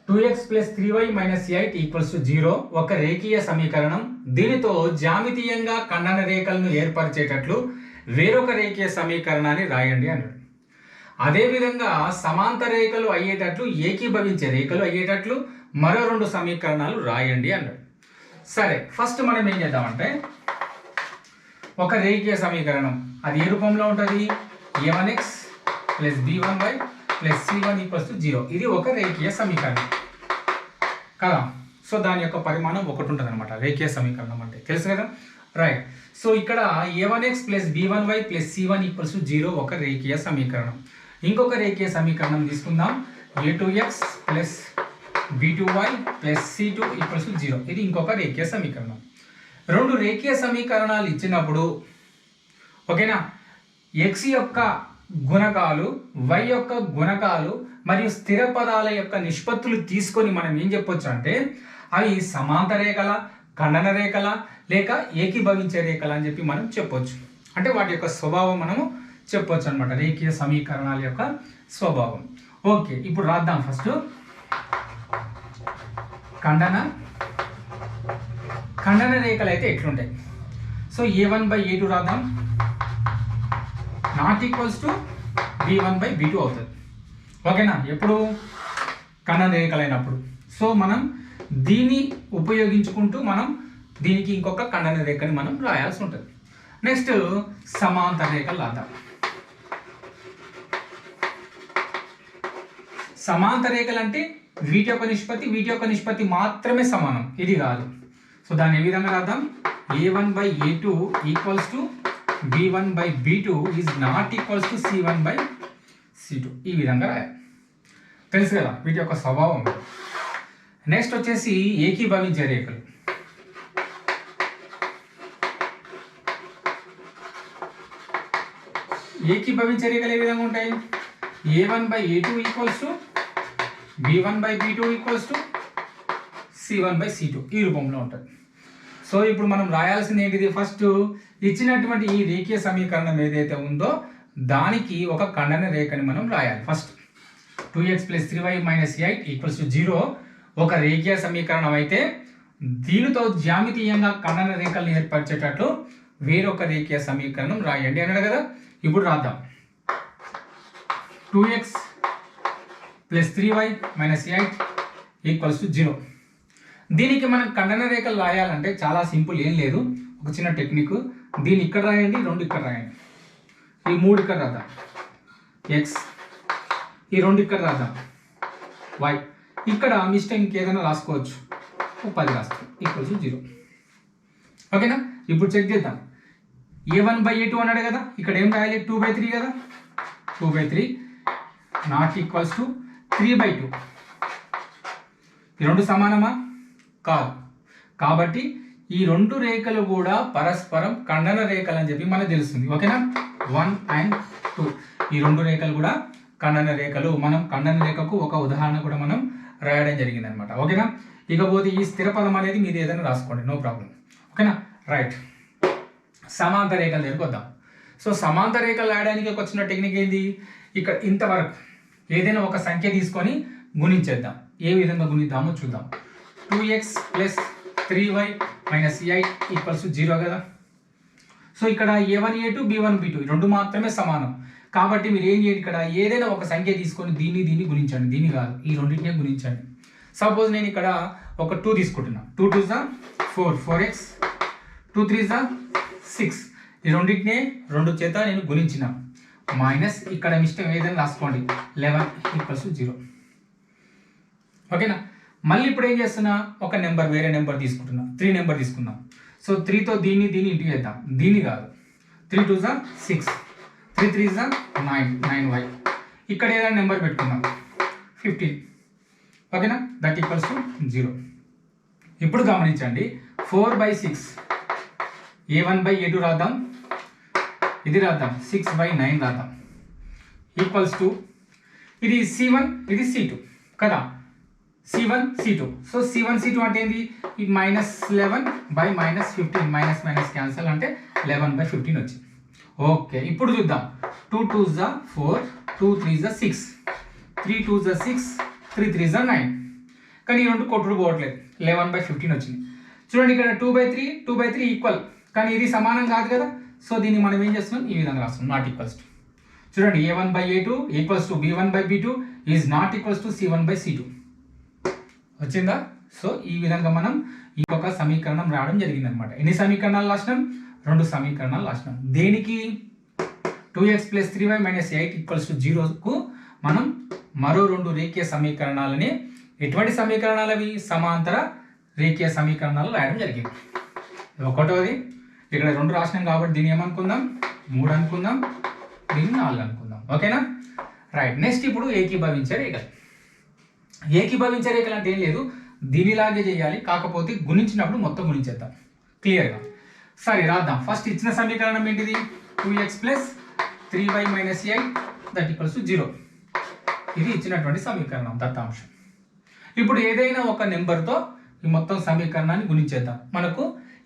2x + 3y - 8 = 0 ఒక రేఖీయ సమీకరణం. దీనితో జ్యామితీయంగా ఖండన రేఖలను ఏర్పరిచేటట్లు వేరొక రేఖీయ సమీకరణాన్ని రాయండి అన్నాడు. అదేవిధంగా సమాంతర రేఖలు అయ్యేటట్లు ఏకీభవించే రేఖలు అయ్యేటట్లు మరో 2 సమీకరణాలు రాయండి అన్నాడు. సరే, ఫస్ట్ మనం ఏం చేద్దామంటే ఒక రేఖీయ సమీకరణం అది ఏ రూపంలో ఉంటుంది? a1x plus b1y plus c1 equals to 0. ఇది ఒక రేఖీయ సమీకరణం కదా. సో దాని యొక్క పరిమాణం ఒకటి ఉంటుంది అనమాట రేఖీయ సమీకరణం అంటే, తెలుసు కదా, రైట్. సో ఇక్కడ a1x plus b1y plus c1 equals to 0 ఒక రేఖీయ సమీకరణం. ఇంకొక రేఖీయ సమీకరణం తీసుకుందాం, a2x plus b2y plus c2 equals to 0. ఇది ఇంకొక రేఖీయ సమీకరణం. 2 రేఖీయ సమీకరణాలు ఇచ్చినప్పుడు ఓకేనా, x యొక్క గుణకాలు y యొక్క గుణకాలు మరియు స్థిర పదాల యొక్క నిష్పత్తులు తీసుకొని మనం ఏం చెప్పొచ్చు అంటే అవి సమాంతర రేఖల, ఖండన రేఖల, లేక ఏకీభవించే రేఖల అని చెప్పి మనం చెప్పొచ్చు. అంటే వాటి యొక్క స్వభావం మనము చెప్పొచ్చు అనమాట, రేఖీయ సమీకరణాల యొక్క స్వభావం. ఓకే, ఇప్పుడు రాద్దాం. ఫస్ట్ ఖండన రేఖలు అయితే ఎట్లుంటాయి? సో a1/a2 రాద్దాం, నాట్ ఈక్వల్స్ టు b1/b2 అవుతుంది. ఓకేనా, ఎప్పుడు ఖండన రేఖలు అయినప్పుడు. సో మనం దీన్ని ఉపయోగించుకుంటూ మనం దీనికి ఇంకొక ఖండన రేఖని మనం రాయాల్సి ఉంటుంది. నెక్స్ట్ సమాంతర రేఖలు రాద్దాం. సమాంతర రేఖలు అంటే వీటి యొక్క నిష్పత్తి మాత్రమే సమానం, ఇది కాదు. సో దాన్ని ఏ విధంగా రాద్దాం? a1/a2 equals to b1/b2 is not equals to c1/c2. ఈ విధంగా రాయాలి, తెలుసు కదా వీటి యొక్క స్వభావం. నెక్స్ట్ వచ్చేసి ఏకీభవించే రేఖలు. ఏకీభవించే రేఖలు ఏ విధంగా ఉంటాయి? a1/a2 equals to b1/b2 equals to c1/c2 ఈ రూపంలో ఉంటుంది. సో ఇప్పుడు మనం రాయాల్సింది ఏంటిది? ఫస్ట్ ఇచ్చినటువంటి ఈ రేఖీయ సమీకరణం ఏదైతే ఉందో దానికి ఒక ఖండన రేఖని మనం రాయాలి. First 2x plus 3y minus 8 equals to 0 ఒక రేఖీయ సమీకరణం అయితే దీనితో జ్యామితీయంగా ఖండన రేఖల్ని ఏర్పరిచేటట్లు వేరొక రేఖీయ సమీకరణం రాయండి అన్నాడు కదా. ఇప్పుడు రాద్దాం. 2x plus 3y minus 8 equals to 0. దీనికి మనం ఖండన రేఖలు రాయాలంటే చాలా సింపుల్, ఏం లేదు, ఒక చిన్న టెక్నిక్. దీన్ని ఇక్కడ రాయండి, 2 ఇక్కడ రాయండి, ఈ 3 ఇక్కడ రాద్దాం x, ఈ 2 ఇక్కడ రాద్దాం y. ఇక్కడ మిస్టేక్ ఇంకేదైనా రాసుకోవచ్చు, 10 రాస్తాం ఈక్వల్స్ 0. ఓకేనా, ఇప్పుడు చెక్ చేద్దాం. a1/a2 అన్నాడు కదా, ఇక్కడ ఏం రాయాలి? 2/3 కదా, 2/3 నాట్ ఈక్వల్స్ టు 3/2. ఈ 2 సమానమా? కాదు. కాబట్టి ఈ 2 రేఖలు కూడా పరస్పరం ఖండన రేఖలు అని చెప్పి మనకు తెలుస్తుంది. ఓకేనా, 1 and 2 ఈ 2 రేఖలు కూడా ఖండన రేఖలు. మనం ఖండన రేఖకు ఒక ఉదాహరణ కూడా మనం రాయడం జరిగింది అనమాట. ఓకేనా, ఇకపోతే ఈ స్థిర పదం అనేది మీరు ఏదైనా రాసుకోండి, నో ప్రాబ్లం. ఓకేనా, రైట్. సమాంతర రేఖల దగ్గరికి వద్దాం. సో సమాంతర రేఖలు రాయడానికి ఒక చిన్న టెక్నిక్ ఏంది? ఇక్కడ ఇంతవరకు ఏదైనా ఒక సంఖ్య తీసుకొని గుణించేద్దాం. ఏ విధంగా గుణిద్దామో చూద్దాం. 2x plus 3y minus 8 equals 0 కదా. సో ఇక్కడ a1a2 b1b2 రెండు మాత్రమే సమానం. కాబట్టి మీరు ఏం చేయండి, ఇక్కడ ఏదైనా ఒక సంఖ్య తీసుకొని దీన్ని గుణించండి, దీన్ని కాదు, ఈ రెండింటినే గుణించండి. సపోజ్ నేను ఇక్కడ ఒక 2 తీసుకుంటున్నా. 2 2 4, 4x, 2 3 6. ఈ రెండింటినే 2 చేత నేను గుణించిన. మైనస్ ఇక్కడ మిస్టేక్ ఏదైనా రాసుకోండి, 11 ఈక్వల్స్ 0. ఓకేనా, మళ్ళీ ఇప్పుడు ఏం చేస్తున్నా, ఒక నెంబర్ వేరే నెంబర్ తీసుకుంటున్నా, 3 నెంబర్ తీసుకుందాం. సో 3తో దీన్ని ఇంటూ చేద్దాం, దీన్ని కాదు. 3 2 6, 3 3 9, 9y. ఇక్కడ ఏదైనా నెంబర్ పెట్టుకుందాం, 15. ఓకేనా, దట్ ఈక్వల్స్ టు 0. ఇప్పుడు గమనించండి, 4/6 a1/a2 రాద్దాం, ఇది రాద్దాం, 6/9 రాద్దాం, ఈక్వల్స్ టు ఇది c1, ఇది c2 కదా, c1 c2. So c1 c2 అంటే ఏంది? ఈ -11/-15, మైనస్ క్యాన్సల్ అంటే 11/15 వచ్చింది. ఓకే, ఇప్పుడు చూద్దాం. 2 2 4, 2 3 6, 3 2 6, 3 3 9. కానీ ఈ రెండు కొట్టుడు పోవట్లేదు, 11/15 వచ్చింది. చూడండి ఇక్కడ 2/3 ఈక్వల్, కానీ ఇది సమానం కాదు కదా. సో దీన్ని మనం ఏం చేస్తున్నాం, ఈ విధంగా రాస్తున్నాం, నాట్ ఈక్వల్స్ టు. చూడండి a1/a2 equals to b1/b2 is not equals to c1/c2 వచ్చిందా. సో ఈ విధంగా మనం ఇంకొక సమీకరణం రావడం జరిగింది అనమాట. ఎన్ని సమీకరణాలు రాసినాం? 2 సమీకరణాలు రాసినాం. దేనికి? 2x + 3y - 8 = 0కు మనం మరో 2 రేఖీయ సమీకరణాలని, ఎటువంటి సమీకరణాలు అవి? సమాంతర రేఖీయ సమీకరణాలు రాయడం జరిగింది. ఒకటోది ఇక్కడ 2 రాసినాం కాబట్టి దీన్ని ఏమనుకుందాం? 3 అనుకుందాం, దీన్ని 4 అనుకుందాం. ఓకేనా? రైట్. నెక్స్ట్ ఇప్పుడు ఏకీభవించే రేఖలు. ఏకీభవించే రేఖలు అంటే ఏం లేదు, దీనిలాగే చేయాలి, కాకపోతే గుణించినప్పుడు మొత్తం గుణించేద్దాం క్లియర్గా. సరే రాద్దాం. ఫస్ట్ ఇచ్చిన సమీకరణం ఏంటిది? 2x + 3y - 8 = 0. ఇది ఇచ్చినటువంటి సమీకరణం దత్తాంశం. ఇప్పుడు ఏదైనా ఒక నెంబర్తో ఈ మొత్తం సమీకరణాన్ని గుణించేద్దాం, మనకు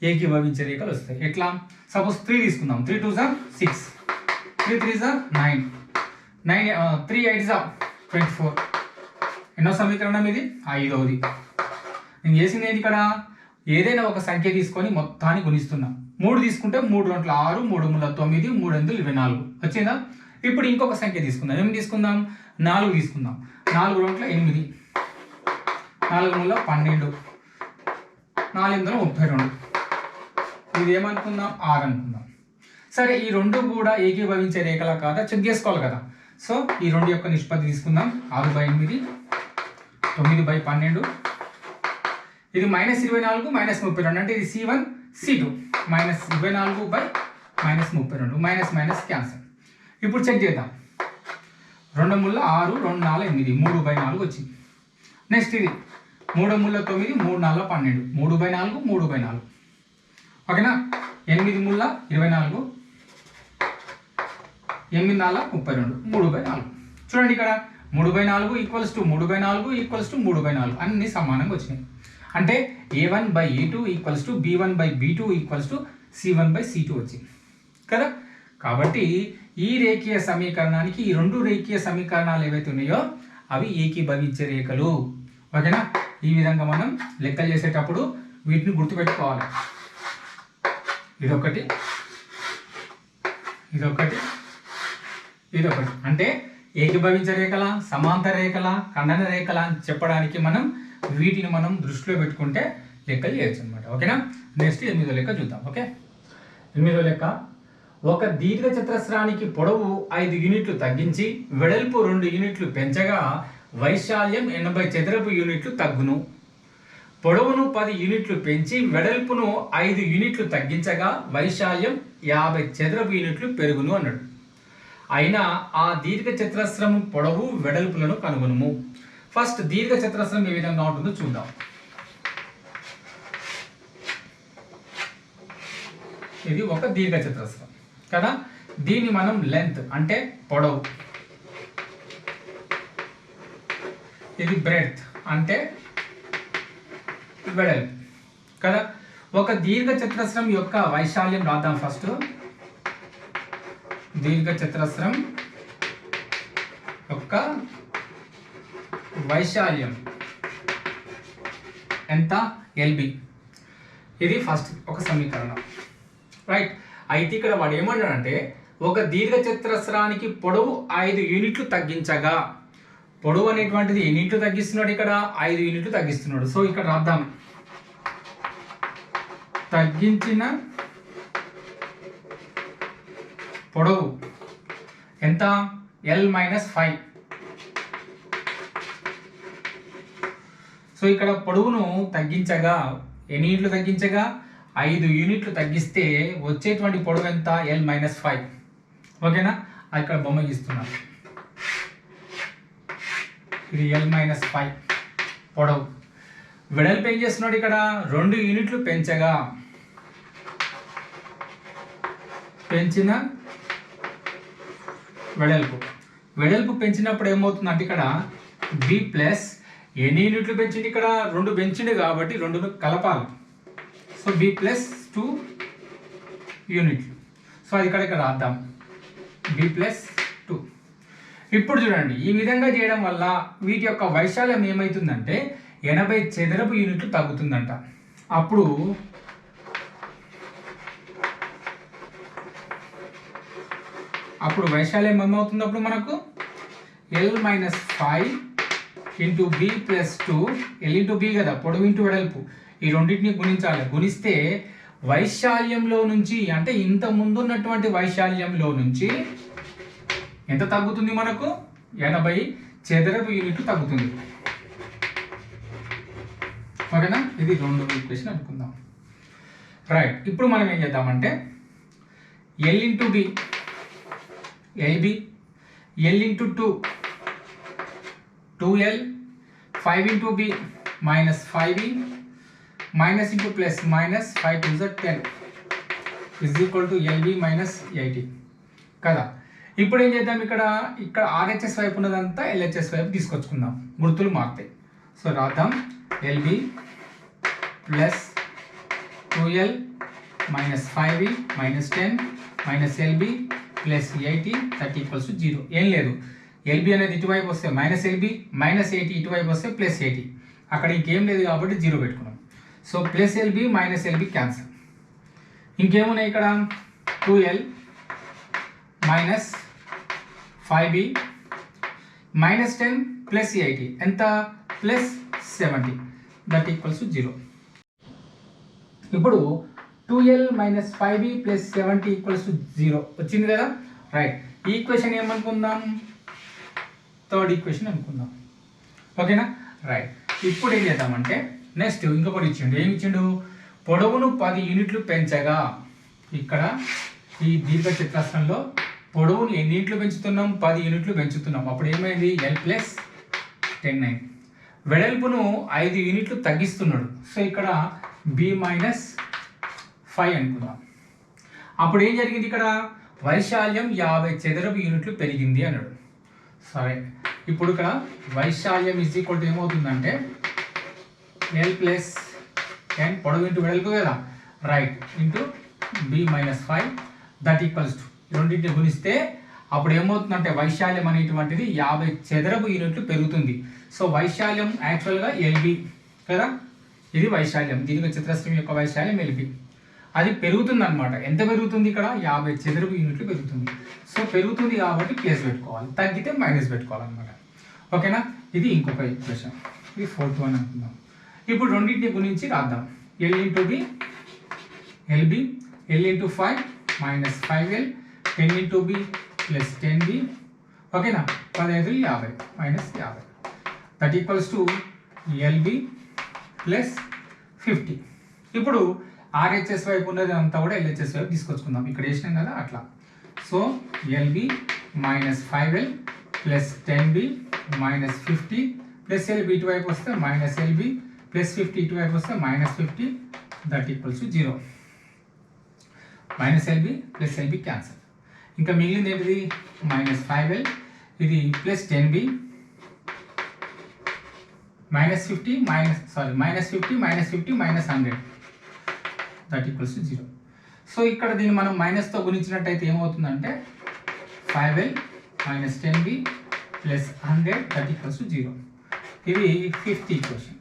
ఏకీభవించే రేఖలు వస్తాయి. ఎట్లా? సపోజ్ 3 తీసుకుందాం. 3 2 = 6, 3 3 = 9, 3 8 = 24. ఎన్నో సమీకరణం ఇది? 5వది. నేను చేసింది ఏంటి ఇక్కడ? ఏదైనా ఒక సంఖ్య తీసుకొని మొత్తాన్ని గుణిస్తున్నాం. 3 తీసుకుంటే 3 2 6, 3 3 9, 3 8 24 వచ్చిందా. ఇప్పుడు ఇంకొక సంఖ్య తీసుకుందాం. ఏమి తీసుకుందాం? 4 తీసుకుందాం. 4 2 8, 4 3 12, 4 8 32. ఇది ఏమనుకుందాం? 6 అనుకుందాం. సరే ఈ 2 కూడా ఏకీభవించే రేఖలా కాదా చెక్ చేసుకోవాలి కదా. సో ఈ 2 యొక్క నిష్పత్తి తీసుకుందాం. 6/8, 9/12. ఇది -24 -32 అంటే ఇది C1 C2 -24 -32 మైనస్ క్యాన్సల్. ఇప్పుడు చెక్ చేద్దాం. 2 3 6, 2 4 8, 3/4 వచ్చింది. నెక్స్ట్ ఇది 3 3 9, 3 4 12, 3/4 3/4. ఓకేనా? 8 3 24, 8 4 32, 3/4. చూడండి ఇక్కడ 3/4 = 3/4 = 3/4 అన్ని సమానంగా వచ్చినాయి. అంటే a1/a2 = b1/b2 = c1/c2 వచ్చింది కదా. కాబట్టి ఈ రేఖీయ సమీకరణానికి ఈ 2 రేఖీయ సమీకరణాలు ఏవైతే ఉన్నాయో అవి ఏకీభవించే రేఖలు. ఓకేనా? ఈ విధంగా మనం లెక్కలు చేసేటప్పుడు వీటిని గుర్తుపెట్టుకోవాలి. ఇదొకటి, ఇదొకటి, ఇదొకటి. అంటే ఏకీభవించే రేఖల, సమాంతర రేఖల, ఖండన రేఖల అని చెప్పడానికి మనం వీటిని మనం దృష్టిలో పెట్టుకుంటే లెక్కలు చేయొచ్చు అనమాట. ఓకేనా? నెక్స్ట్ 8వ లెక్క చూద్దాం. ఓకే, 8వ లెక్క. ఒక దీర్ఘ చతురస్రానికి పొడవు 5 యూనిట్లు తగ్గించి వెడల్పు 2 యూనిట్లు పెంచగా వైశాల్యం 80 చదరపు యూనిట్లు తగ్గును. పొడవును 10 యూనిట్లు పెంచి వెడల్పును 5 యూనిట్లు తగ్గించగా వైశాల్యం 50 చదరపు యూనిట్లు పెరుగును అన్నాడు. అయినా ఆ దీర్ఘ చతురస్రం పొడవు వెడల్పులను కనుగొనుము. ఫస్ట్ దీర్ఘ చతురస్రం ఏ విధంగా ఉంటుందో చూద్దాం. ఇది ఒక దీర్ఘ చతురస్రం కదా. దీన్ని మనం లెంత్ అంటే పొడవు, ఇది బ్రెడ్త్ అంటే వెడల్పు కదా. ఒక దీర్ఘ చతురస్రం యొక్క వైశాల్యం రాద్దాం. ఫస్ట్ దీర్ఘ చతురస్రం యొక్క వైశాల్యం ఎంత? LB. ఇది ఫస్ట్ ఒక సమీకరణం, రైట్. అయితే ఇక్కడ వాడు ఏమన్నాడంటే ఒక దీర్ఘ చతురస్రానికి పొడవు 5 యూనిట్లు తగ్గించగా, పొడవు అనేటువంటిది ఎన్ని యూనిట్లు తగ్గిస్తున్నాడు? ఇక్కడ 5 యూనిట్లు తగ్గిస్తున్నాడు. సో ఇక్కడ రాద్దాం. తగ్గించిన పొడవు ఎంత? L-5. సో ఇక్కడ పొడవును తగ్గించగా ఎన్ని యూనిట్లు తగ్గించగా? 5 యూనిట్లు తగ్గిస్తే వచ్చేటువంటి పొడవు ఎంత? L-5. ఓకేనా? ఇక్కడ బొమ్మ గీస్తున్నాను. ఇది L-5 పొడవు. వెడల్పు ఏం చేస్తున్నాడు? ఇక్కడ 2 యూనిట్లు పెంచగా, పెంచిన వెడల్పు. వెడల్పు పెంచినప్పుడు ఏమవుతుందంటే ఇక్కడ B ప్లస్ ఎన్ని యూనిట్లు పెంచింది? ఇక్కడ 2 పెంచింది కాబట్టి 2ను కలపాలి. సో B ప్లస్ 2 యూనిట్లు. సో అది ఇక్కడ రాద్దాం. B plus 2. ఇప్పుడు చూడండి, ఈ విధంగా చేయడం వల్ల వీటి యొక్క వైశాల్యం ఏమవుతుందంటే 80 చదరపు యూనిట్లు తగ్గుతుందంట. అప్పుడు అప్పుడు వైశాల్యం ఏమవుతుంది అప్పుడు మనకు L minus 5 into B plus 2 L into B కదా, పొడవు ఇంటూ వెడల్పు, ఈ రెండింటిని గుణించాలి. గుణిస్తే వైశాల్యంలో నుంచి అంటే ఇంత ముందున్నటువంటి వైశాల్యంలో నుంచి ఎంత తగ్గుతుంది మనకు 80 చదరపు యూనిట్లు తగ్గుతుంది. ఓకేనా, ఇది రెండో ఈక్వేషన్ అనుకుందాం. రైట్, ఇప్పుడు మనం ఏం చేద్దామంటే L into B LB, L into 2 2L, 5 into B minus 5B minus into plus minus 5 to the 10 is equal to LB minus 80 కదా. ఇప్పుడు ఏం చేద్దాం, ఇక్కడ RHS వైపు ఉన్నదంతా LHS వైపు తీసుకొచ్చుకుందాం, గుర్తులు మారుతాయి. సో రాద్దాం LB plus 2L minus 5B minus 10 minus LB plus 80 that equals to 0. ఏం లేదు, ఎల్బి అనేది ఇటువైపు వస్తే మైనస్ ఎల్బి, మైనస్ 80 ఇటువైపు వస్తే ప్లస్ 80, అక్కడ ఇంకేం లేదు కాబట్టి 0 పెట్టుకున్నాం. So plus LB minus LB cancel. ఇంకేమున్నాయి ఇక్కడ 2L minus 5B minus 10 plus 80 ఎంత ప్లస్ 70 దట్ ఈక్వల్స్ టు 0. ఇప్పుడు 2L minus 5B plus 70 equals to 0 వచ్చింది కదా. రైట్, ఈ ఈక్వేషన్ ఏమనుకుందాం, థర్డ్ ఈక్వేషన్ అనుకుందాం. ఓకేనా. రైట్, ఇప్పుడు ఏం చేద్దామంటే నెక్స్ట్ ఇంకొకటి ఇచ్చిండు. ఏమి ఇచ్చిండు, పొడవును 10 యూనిట్లు పెంచగా, ఇక్కడ ఈ దీర్ఘ చతురస్రంలో పొడవును ఎన్ని యూనిట్లు పెంచుతున్నాం, 10 యూనిట్లు పెంచుతున్నాం. అప్పుడు ఏమైంది L ప్లస్ 10 వెడల్పును 5 యూనిట్లు తగ్గిస్తున్నాడు. సో ఇక్కడ B మైనస్ 5 అనుకుందాం. అప్పుడు ఏం జరిగింది, ఇక్కడ వైశాల్యం 50 చదరపు యూనిట్లు పెరిగింది అన్నాడు. సరే, ఇప్పుడు ఇక్కడ వైశాల్యం ఈజ్ ఈక్వల్ టు ఏమవుతుందంటే ఎల్ ప్లస్ 10 పొడవు ఇంటూ వెడల్పు కదా, right, into B minus 5 that equals to రెండింటిని గుణిస్తే అప్పుడు ఏమవుతుందంటే వైశాల్యం అనేటువంటిది 50 చదరపు యూనిట్లు పెరుగుతుంది. సో వైశాల్యం యాక్చువల్గా ఎల్బి కదా, ఇది వైశాల్యం, దీనిక చతురస్రం యొక్క వైశాల్యం ఎల్బి, అది పెరుగుతుంది అనమాట. ఎంత పెరుగుతుంది, ఇక్కడ 50 చదరపు యూనిట్లు పెరుగుతుంది. సో పెరుగుతుంది కాబట్టి ప్లస్ పెట్టుకోవాలి, తగ్గితే మైనస్ పెట్టుకోవాలన్నమాట. ఓకేనా, ఇది ఇంకొక ఈక్వేషన్, ఇది 4th వన్ అనుకుందాం. ఇప్పుడు రెండింటిని గురించి రాద్దాం. L into B LB, L into 5 minus 5L, 10 into B plus 10B. ఓకేనా, 15 50 minus 50 that equals to LB plus 50. ఇప్పుడు RHS వైపు ఉన్నది అంతా కూడా LHS వైపు తీసుకొచ్చుకుందాం, ఇక్కడ వేసినాం కదా అట్లా. So LB minus 5L plus 10B minus 50 plus LB ఇటువైపు వస్తే మైనస్ LB ప్లస్ 50 ఇటువైపు వస్తే minus 50 that equals to 0. Minus LB plus LB cancel. ఇంకా మిగిలింది ఏంటిది, మైనస్ 5L, ఇది plus 10B minus 50 minus 50 minus 100 that equals to 0. So ఇక్కడ దీన్ని మనం మైనస్తో గుణించినట్టయితే ఏమవుతుందంటే 5L minus 10B plus 100 that equals to 0. ఇది 5th ఈక్వేషన్.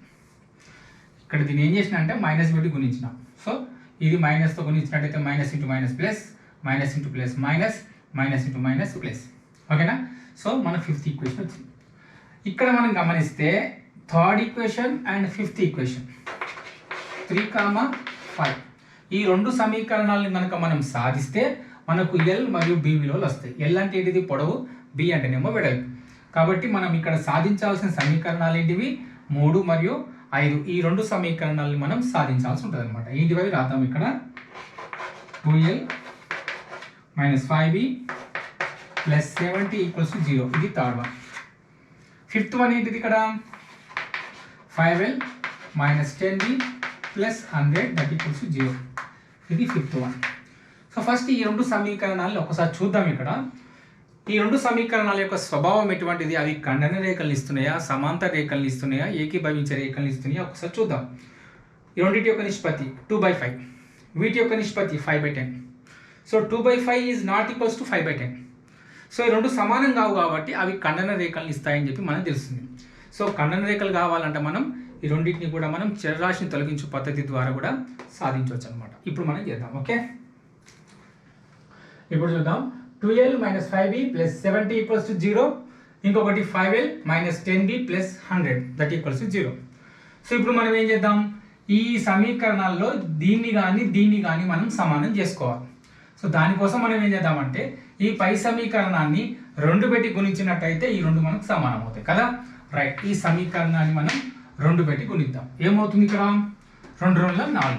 ఇక్కడ దీన్ని ఏం చేసిన అంటే మైనస్ పెట్టి గుణించినాం. సో ఇది మైనస్తో గుణించినట్టయితే minus into minus plus, minus into plus minus, minus into minus plus. ఓకేనా, సో మన 5th ఈక్వేషన్ వచ్చింది. ఇక్కడ మనం గమనిస్తే 3rd equation and 5th equation 3, 5 ఈ రెండు సమీకరణాలను కనుక మనం సాధిస్తే మనకు ఎల్ మరియు బి విలువలు వస్తాయి. ఎల్ అంటే ఏంటిది, పొడవు, బి అంటేనేమో వెడల్పు. కాబట్టి మనం ఇక్కడ సాధించాల్సిన సమీకరణాలు ఏంటివి, 3 మరియు 5. ఈ రెండు సమీకరణాలను మనం సాధించాల్సి ఉంటుంది అనమాట. ఏంటివి రాద్దాం, ఇక్కడ 2L minus 5B plus 70 equals to 0, ఇది 3rd వన్. 5th వన్ ఏంటిది, ఇక్కడ 5L minus 10B plus 100 that equals to 0, ఇది 5th వన్. సో ఫస్ట్ ఈ రెండు సమీకరణాలను ఒకసారి చూద్దాం. ఇక్కడ ఈ రెండు సమీకరణాల యొక్క స్వభావం ఎటువంటిది, అవి ఖండన రేఖలను ఇస్తున్నాయా, సమాంతర రేఖలను ఇస్తున్నాయా, ఏకీభవించే రేఖలను ఇస్తున్నాయా, ఒకసారి చూద్దాం. ఈ రెండింటి యొక్క నిష్పత్తి 2/5, వీటి యొక్క నిష్పత్తి 5/10. So 2/5 is not equals to 5/10. So ఈ రెండు సమానం కావు కాబట్టి అవి ఖండన రేఖలను ఇస్తాయని చెప్పి మనకు తెలుస్తుంది. సో ఖండన రేఖలు కావాలంటే మనం ఈ రెండింటిని కూడా మనం చరరాశిని తొలగించే పద్ధతి ద్వారా కూడా సాధించవచ్చు అనమాట. ఇప్పుడు మనం చేద్దాం. ఓకే, ఇప్పుడు చూద్దాం. 2l minus 5b plus 70 equals to 0. ఇంకొకటి 5l minus 10b plus 100 that equals to 0. So ఇప్పుడు మనం ఏం చేద్దాం, ఈ సమీకరణాల్లో దీన్ని కానీ మనం సమానం చేసుకోవాలి. సో దానికోసం మనం ఏం చేద్దామంటే ఈ పై సమీకరణాన్ని 2 పెట్టి గుణించినట్టయితే ఈ 2 మనకు సమానం అవుతాయి కదా. రైట్, ఈ సమీకరణాన్ని మనం 2 పెట్టి గుణిద్దాం. ఏమవుతుంది ఇక్కడ, 2 2 4,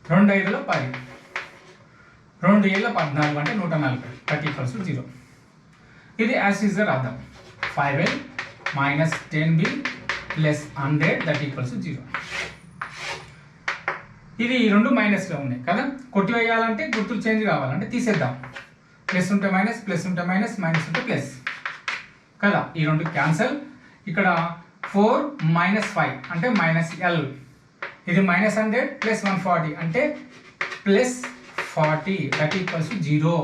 2 5 10, 2 7 14 అంటే 140 that equals to 0. ఇది యాజ్ యూజువల్ రాద్దాం. 5l minus 10b plus 100 that equals to 0. ఇది ఈ 2 మైనస్లో ఉన్నాయి కదా, కొట్టివేయాలంటే గుర్తులు చేంజ్ కావాలంటే తీసేద్దాం. ప్లస్ ఉంటే మైనస్, ప్లస్ ఉంటే మైనస్, మైనస్ ఉంటే ప్లస్ కదా. ఈ 2 క్యాన్సల్. ఇక్కడ 4 minus 5 అంటే మైనస్ l. ఇది minus 100 plus 140 అంటే ప్లస్ 40 that equals to 0.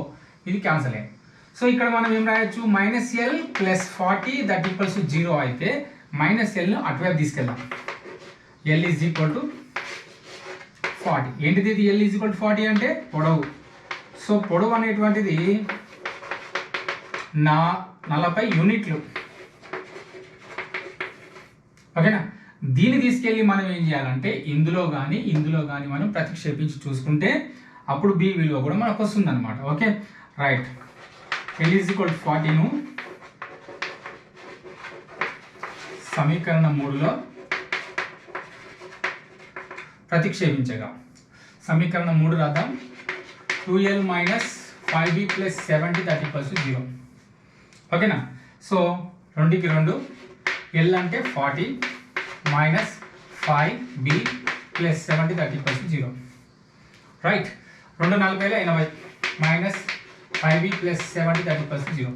ఇది క్యాన్సల్ అయింది. సో ఇక్కడ మనం ఏం రాయొచ్చు, minus L plus 40 that equals to 0 అయితే మైనస్ ఎల్ను అటువైపు తీసుకెళ్దాం. L is equal to 40. ఏంటిది ఇది, ఎల్ ఈజ్ ఈక్వల్ టు 40 అంటే పొడవు. సో పొడవు అనేటువంటిది 40 యూనిట్లు. ఓకేనా. దీన్ని తీసుకెళ్ళి మనం ఏం చేయాలంటే ఇందులో కానీ మనం ప్రతిక్షేపించి చూసుకుంటే అప్పుడు బి విలువ కూడా మనకు వస్తుంది అనమాట. Okay right. L is equal to 40ను సమీకరణం 3లో ప్రతిక్షేపించగా సమీకరణం 3 రాద్దాం. 2l minus 5b plus 70 that equals to 0. ఓకేనా. సో 2కి 2 l అంటే 40 minus 5b plus 70 that equals to 0. Right. 2 40 80 minus 5b plus 70 that equals to 0.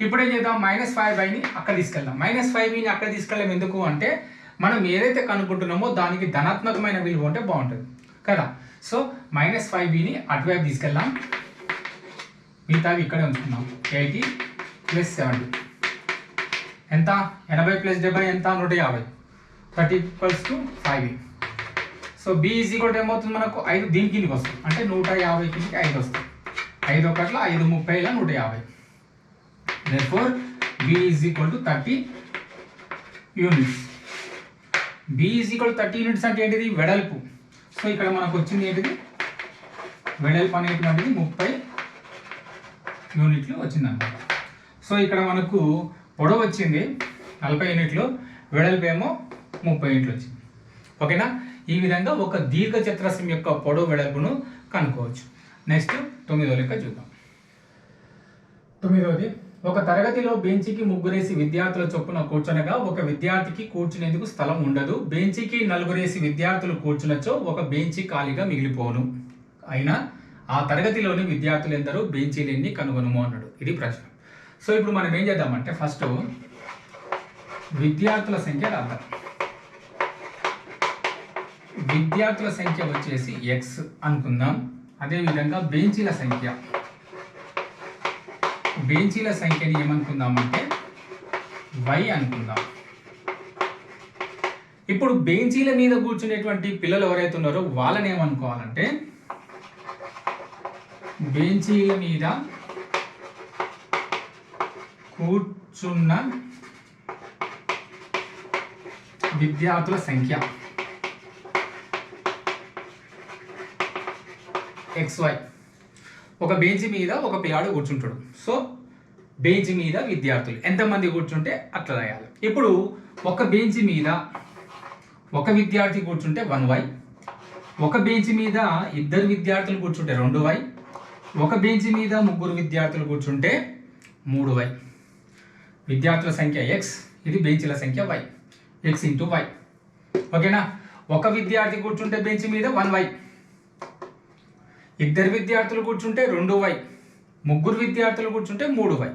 ఇప్పుడు ఏం చేద్దాం, మైనస్ 5bని అక్కడ తీసుకెళ్దాం. మైనస్ 5bని అక్కడ తీసుకెళ్ళాం ఎందుకు అంటే మనం ఏదైతే కనుక్కుంటున్నామో దానికి ధనాత్మకమైన విలువ ఉంటే బాగుంటుంది కదా. సో మైనస్ 5bని అటువైపు తీసుకెళ్దాం, మిగతావి ఇక్కడే ఉంచుకుందాం. 80 plus 70 ఎంత, 80 plus 70 ఎంత, 150 that equals to 5b. So b is equal to ఏమవుతుంది మనకు 5 దీని కిందకి వస్తుంది అంటే 150 కిందకి 5 వస్తుంది. 5 1 5 30 150. Therefore b is equal to 30 units. b is equal to 30 units అంటే ఏంటిది, వెడల్పు. సో ఇక్కడ మనకు వచ్చింది ఏంటిది, వెడల్పు అనేటువంటిది 30 యూనిట్లు వచ్చిందన్నమాట. సో ఇక్కడ మనకు పొడవు వచ్చింది 40 యూనిట్లు, వెడల్పు ఏమో 30 యూనిట్లు వచ్చింది. ఓకేనా. ఈ విధంగా ఒక దీర్ఘచతురస్రం యొక్క పొడవు వెడల్పును కనుక్కోవచ్చు. నెక్స్ట్ 9వ లెక్క చూద్దాం. 9వది, ఒక తరగతిలో బెంచికి 3 విద్యార్థుల చొప్పున కూర్చొనగా ఒక విద్యార్థికి కూర్చునేందుకు స్థలం ఉండదు. బెంచికి 4 విద్యార్థులు కూర్చునచో ఒక బెంచి ఖాళీగా మిగిలిపోను. అయినా ఆ తరగతిలోని విద్యార్థులు ఎందరో బెంచీలు ఎన్ని కనుగొనము అన్నాడు. ఇది ప్రశ్న. సో ఇప్పుడు మనం ఏం చేద్దామంటే ఫస్ట్ విద్యార్థుల సంఖ్య రాద్దాం. విద్యార్థుల సంఖ్య వచ్చేసి x అనుకుందాం. అదేవిధంగా బెంచీల సంఖ్యని ఏమనుకుందామంటే y అనుకుందాం. ఇప్పుడు బెంచీల మీద కూర్చునేటువంటి పిల్లలు ఎవరైతే ఉన్నారో వాళ్ళని ఏమనుకోవాలంటే బెంచీల మీద కూర్చున్న విద్యార్థుల సంఖ్య xy. ఒక బెంచ్ మీద ఒక పిల్లాడు కూర్చుంటాడు. సో బెంచ్ మీద విద్యార్థులు ఎంతమంది కూర్చుంటే అట్లా రాయాలి. ఇప్పుడు ఒక బెంచ్ మీద ఒక విద్యార్థి కూర్చుంటే 1y, ఒక బెంచ్ మీద 2 విద్యార్థులు కూర్చుంటే 2y, ఒక బెంచ్ మీద 3 విద్యార్థులు కూర్చుంటే 3y. విద్యార్థుల సంఖ్య x, ఇది బెంచ్ల సంఖ్య y, x ఇంటూ y. ఓకేనా. ఒక విద్యార్థి కూర్చుంటే బెంచ్ మీద 1y, 2 విద్యార్థులు కూర్చుంటే 2y, 3 విద్యార్థులు కూర్చుంటే 3y.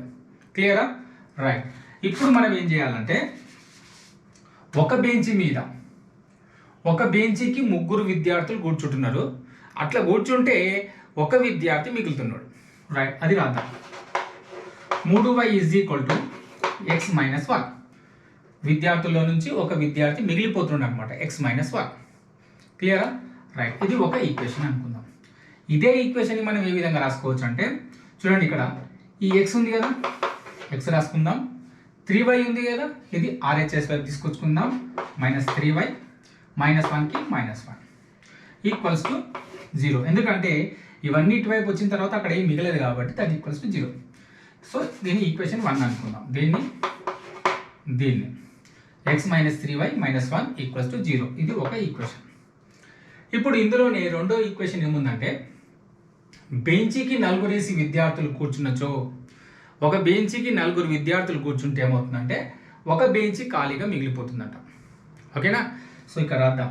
క్లియరా. రైట్. ఇప్పుడు మనం ఏం చేయాలంటే ఒక బెంచికి 3 విద్యార్థులు కూర్చుంటున్నారు. అట్లా కూర్చుంటే ఒక విద్యార్థి మిగులుతున్నాడు. రైట్, అది రాద్దాం. 3y is equal to x minus 1. విద్యార్థుల్లో నుంచి ఒక విద్యార్థి మిగిలిపోతున్నాడు అనమాట, x మైనస్ 1. క్లియరా. రైట్, ఇది ఒక ఈక్వేషన్ అనుకుందాం. ఇదే ఈక్వేషన్ని మనం ఏ విధంగా రాసుకోవచ్చు అంటే చూడండి ఇక్కడ ఈ ఎక్స్ ఉంది కదా, ఎక్స్ రాసుకుందాం. 3y ఉంది కదా, ఇది RHS వైపు తీసుకొచ్చుకుందాం. -3y -1కి -1 ఈక్వల్స్ టు 0. ఎందుకంటే ఇవన్నీ ఇటువైపు వచ్చిన తర్వాత అక్కడ ఏం మిగలేదు కాబట్టి దట్ ఈక్వల్స్ టు 0. సో దీన్ని ఈక్వేషన్ 1 అనుకుందాం. దీన్ని x -3y -1 ఈక్వల్స్ టు 0. ఇది ఒక ఈక్వేషన్. ఇప్పుడు ఇందులోనే రెండో ఈక్వేషన్ ఏముందంటే బెంచికి నలుగురేసి విద్యార్థులు కూర్చున్నచో, ఒక బెంచికి నలుగురు విద్యార్థులు కూర్చుంటే ఏమవుతుందంటే ఒక బెంచి ఖాళీగా మిగిలిపోతుందంట. ఓకేనా? సో ఇక్కడ రాద్దాం.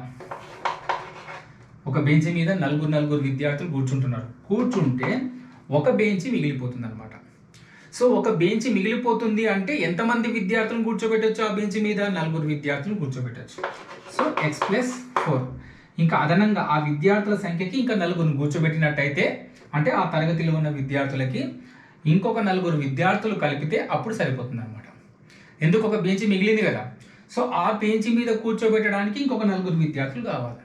ఒక బెంచ్ మీద నలుగురు విద్యార్థులు కూర్చుంటే ఒక బెంచి మిగిలిపోతుంది అనమాట. సో ఒక బెంచి మిగిలిపోతుంది అంటే ఎంతమంది విద్యార్థులను కూర్చోబెట్టచ్చు? ఆ బెంచ్ మీద 4 విద్యార్థులను కూర్చోబెట్టచ్చు. సో x+4 ఇంకా అదనంగా ఆ విద్యార్థుల సంఖ్యకి ఇంకా 4 కూర్చోబెట్టినట్టయితే, అంటే ఆ తరగతిలో ఉన్న విద్యార్థులకి ఇంకొక 4 విద్యార్థులు కలిపితే అప్పుడు సరిపోతుంది అనమాట. ఎందుకు? ఒక బెంచ్ మిగిలింది కదా. సో ఆ బెంచ్ మీద కూర్చోబెట్టడానికి ఇంకొక 4 విద్యార్థులు కావాలి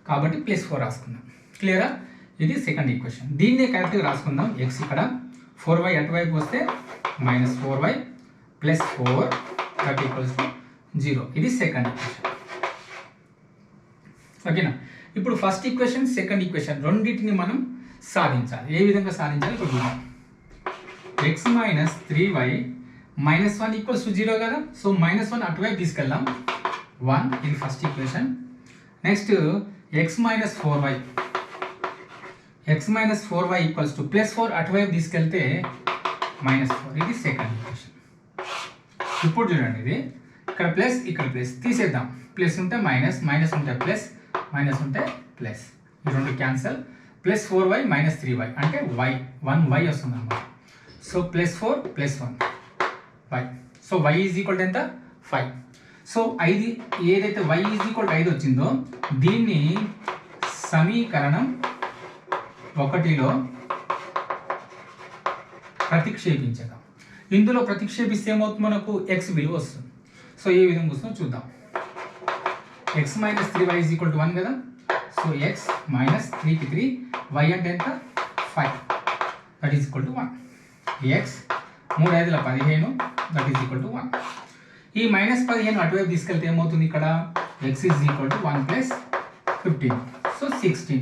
కాబట్టి +4 రాసుకుందాం. క్లియరా? ఇది సెకండ్ ఈక్వేషన్. దీన్నే కరెక్ట్గా రాసుకుందాం. x ఇక్కడ 4y అటువైపు వస్తే -4y +4 దట్ ఈక్వల్స్ టు 0. ఇది సెకండ్ ఈక్వేషన్. ఓకేనా? ఇప్పుడు ఫస్ట్ ఈక్వేషన్, సెకండ్ ఈక్వేషన్ రెండింటిని మనం సాధించాలి. ఏ విధంగా సాధించాలి ఇప్పుడు చూద్దాం. x -3y -1 ఈక్వల్స్ టు 0 కదా. సో -1 అటువైపు తీసుకెళ్దాం. 1 ఇది first equation. Next x -4y equals to +4 అటువైపు తీసుకెళ్తే -4 ఇది సెకండ్ ఈక్వేషన్. ఇప్పుడు చూడండి, ఇది ఇక్కడ ప్లస్ ఇక్కడ ప్లస్ తీసేద్దాం. ప్లస్ ఉంటే మైనస్, మైనస్ ఉంటే ప్లస్, మైనస్ ఉంటే ప్లస్, ఈ రెండు క్యాన్సల్. +4y -3y అంటే y 1y వస్తుంది అన్నమాట. So +4 +1 y. So y is equal to ఎంత? 5. సో 5 ఏదైతే y ఈజ్ ఈక్వల్ టు 5 వచ్చిందో దీన్ని సమీకరణం 1లో ప్రతిక్షేపించదాం. ఇందులో ప్రతిక్షేపిస్తే ఏమవుతుంది? మనకు x విలువ వస్తుంది. సో ఏ విధంగా వస్తుందో చూద్దాం. x -3y is equal to 1 కదా. సో x -3కి 3, y అంటే ఎంత? 5 that is equal to 1. x 3 5 15 that is equal to 1. ఈ -15 అటువైపు తీసుకెళ్తే ఏమవుతుంది? ఇక్కడ x is equal to 1 + 15. So 16.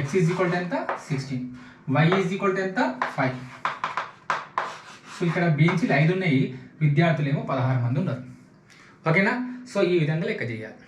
x is equal to ఎంత? 16. y ఈజ్ ఈక్వల్ టు ఎంత? 5. సో ఇక్కడ బెంచీలు 5 ఉన్నాయి, విద్యార్థులు ఏమో 16 మంది ఉన్నారు. ఓకేనా? సో ఈ విధంగా లెక్క చేయాలి.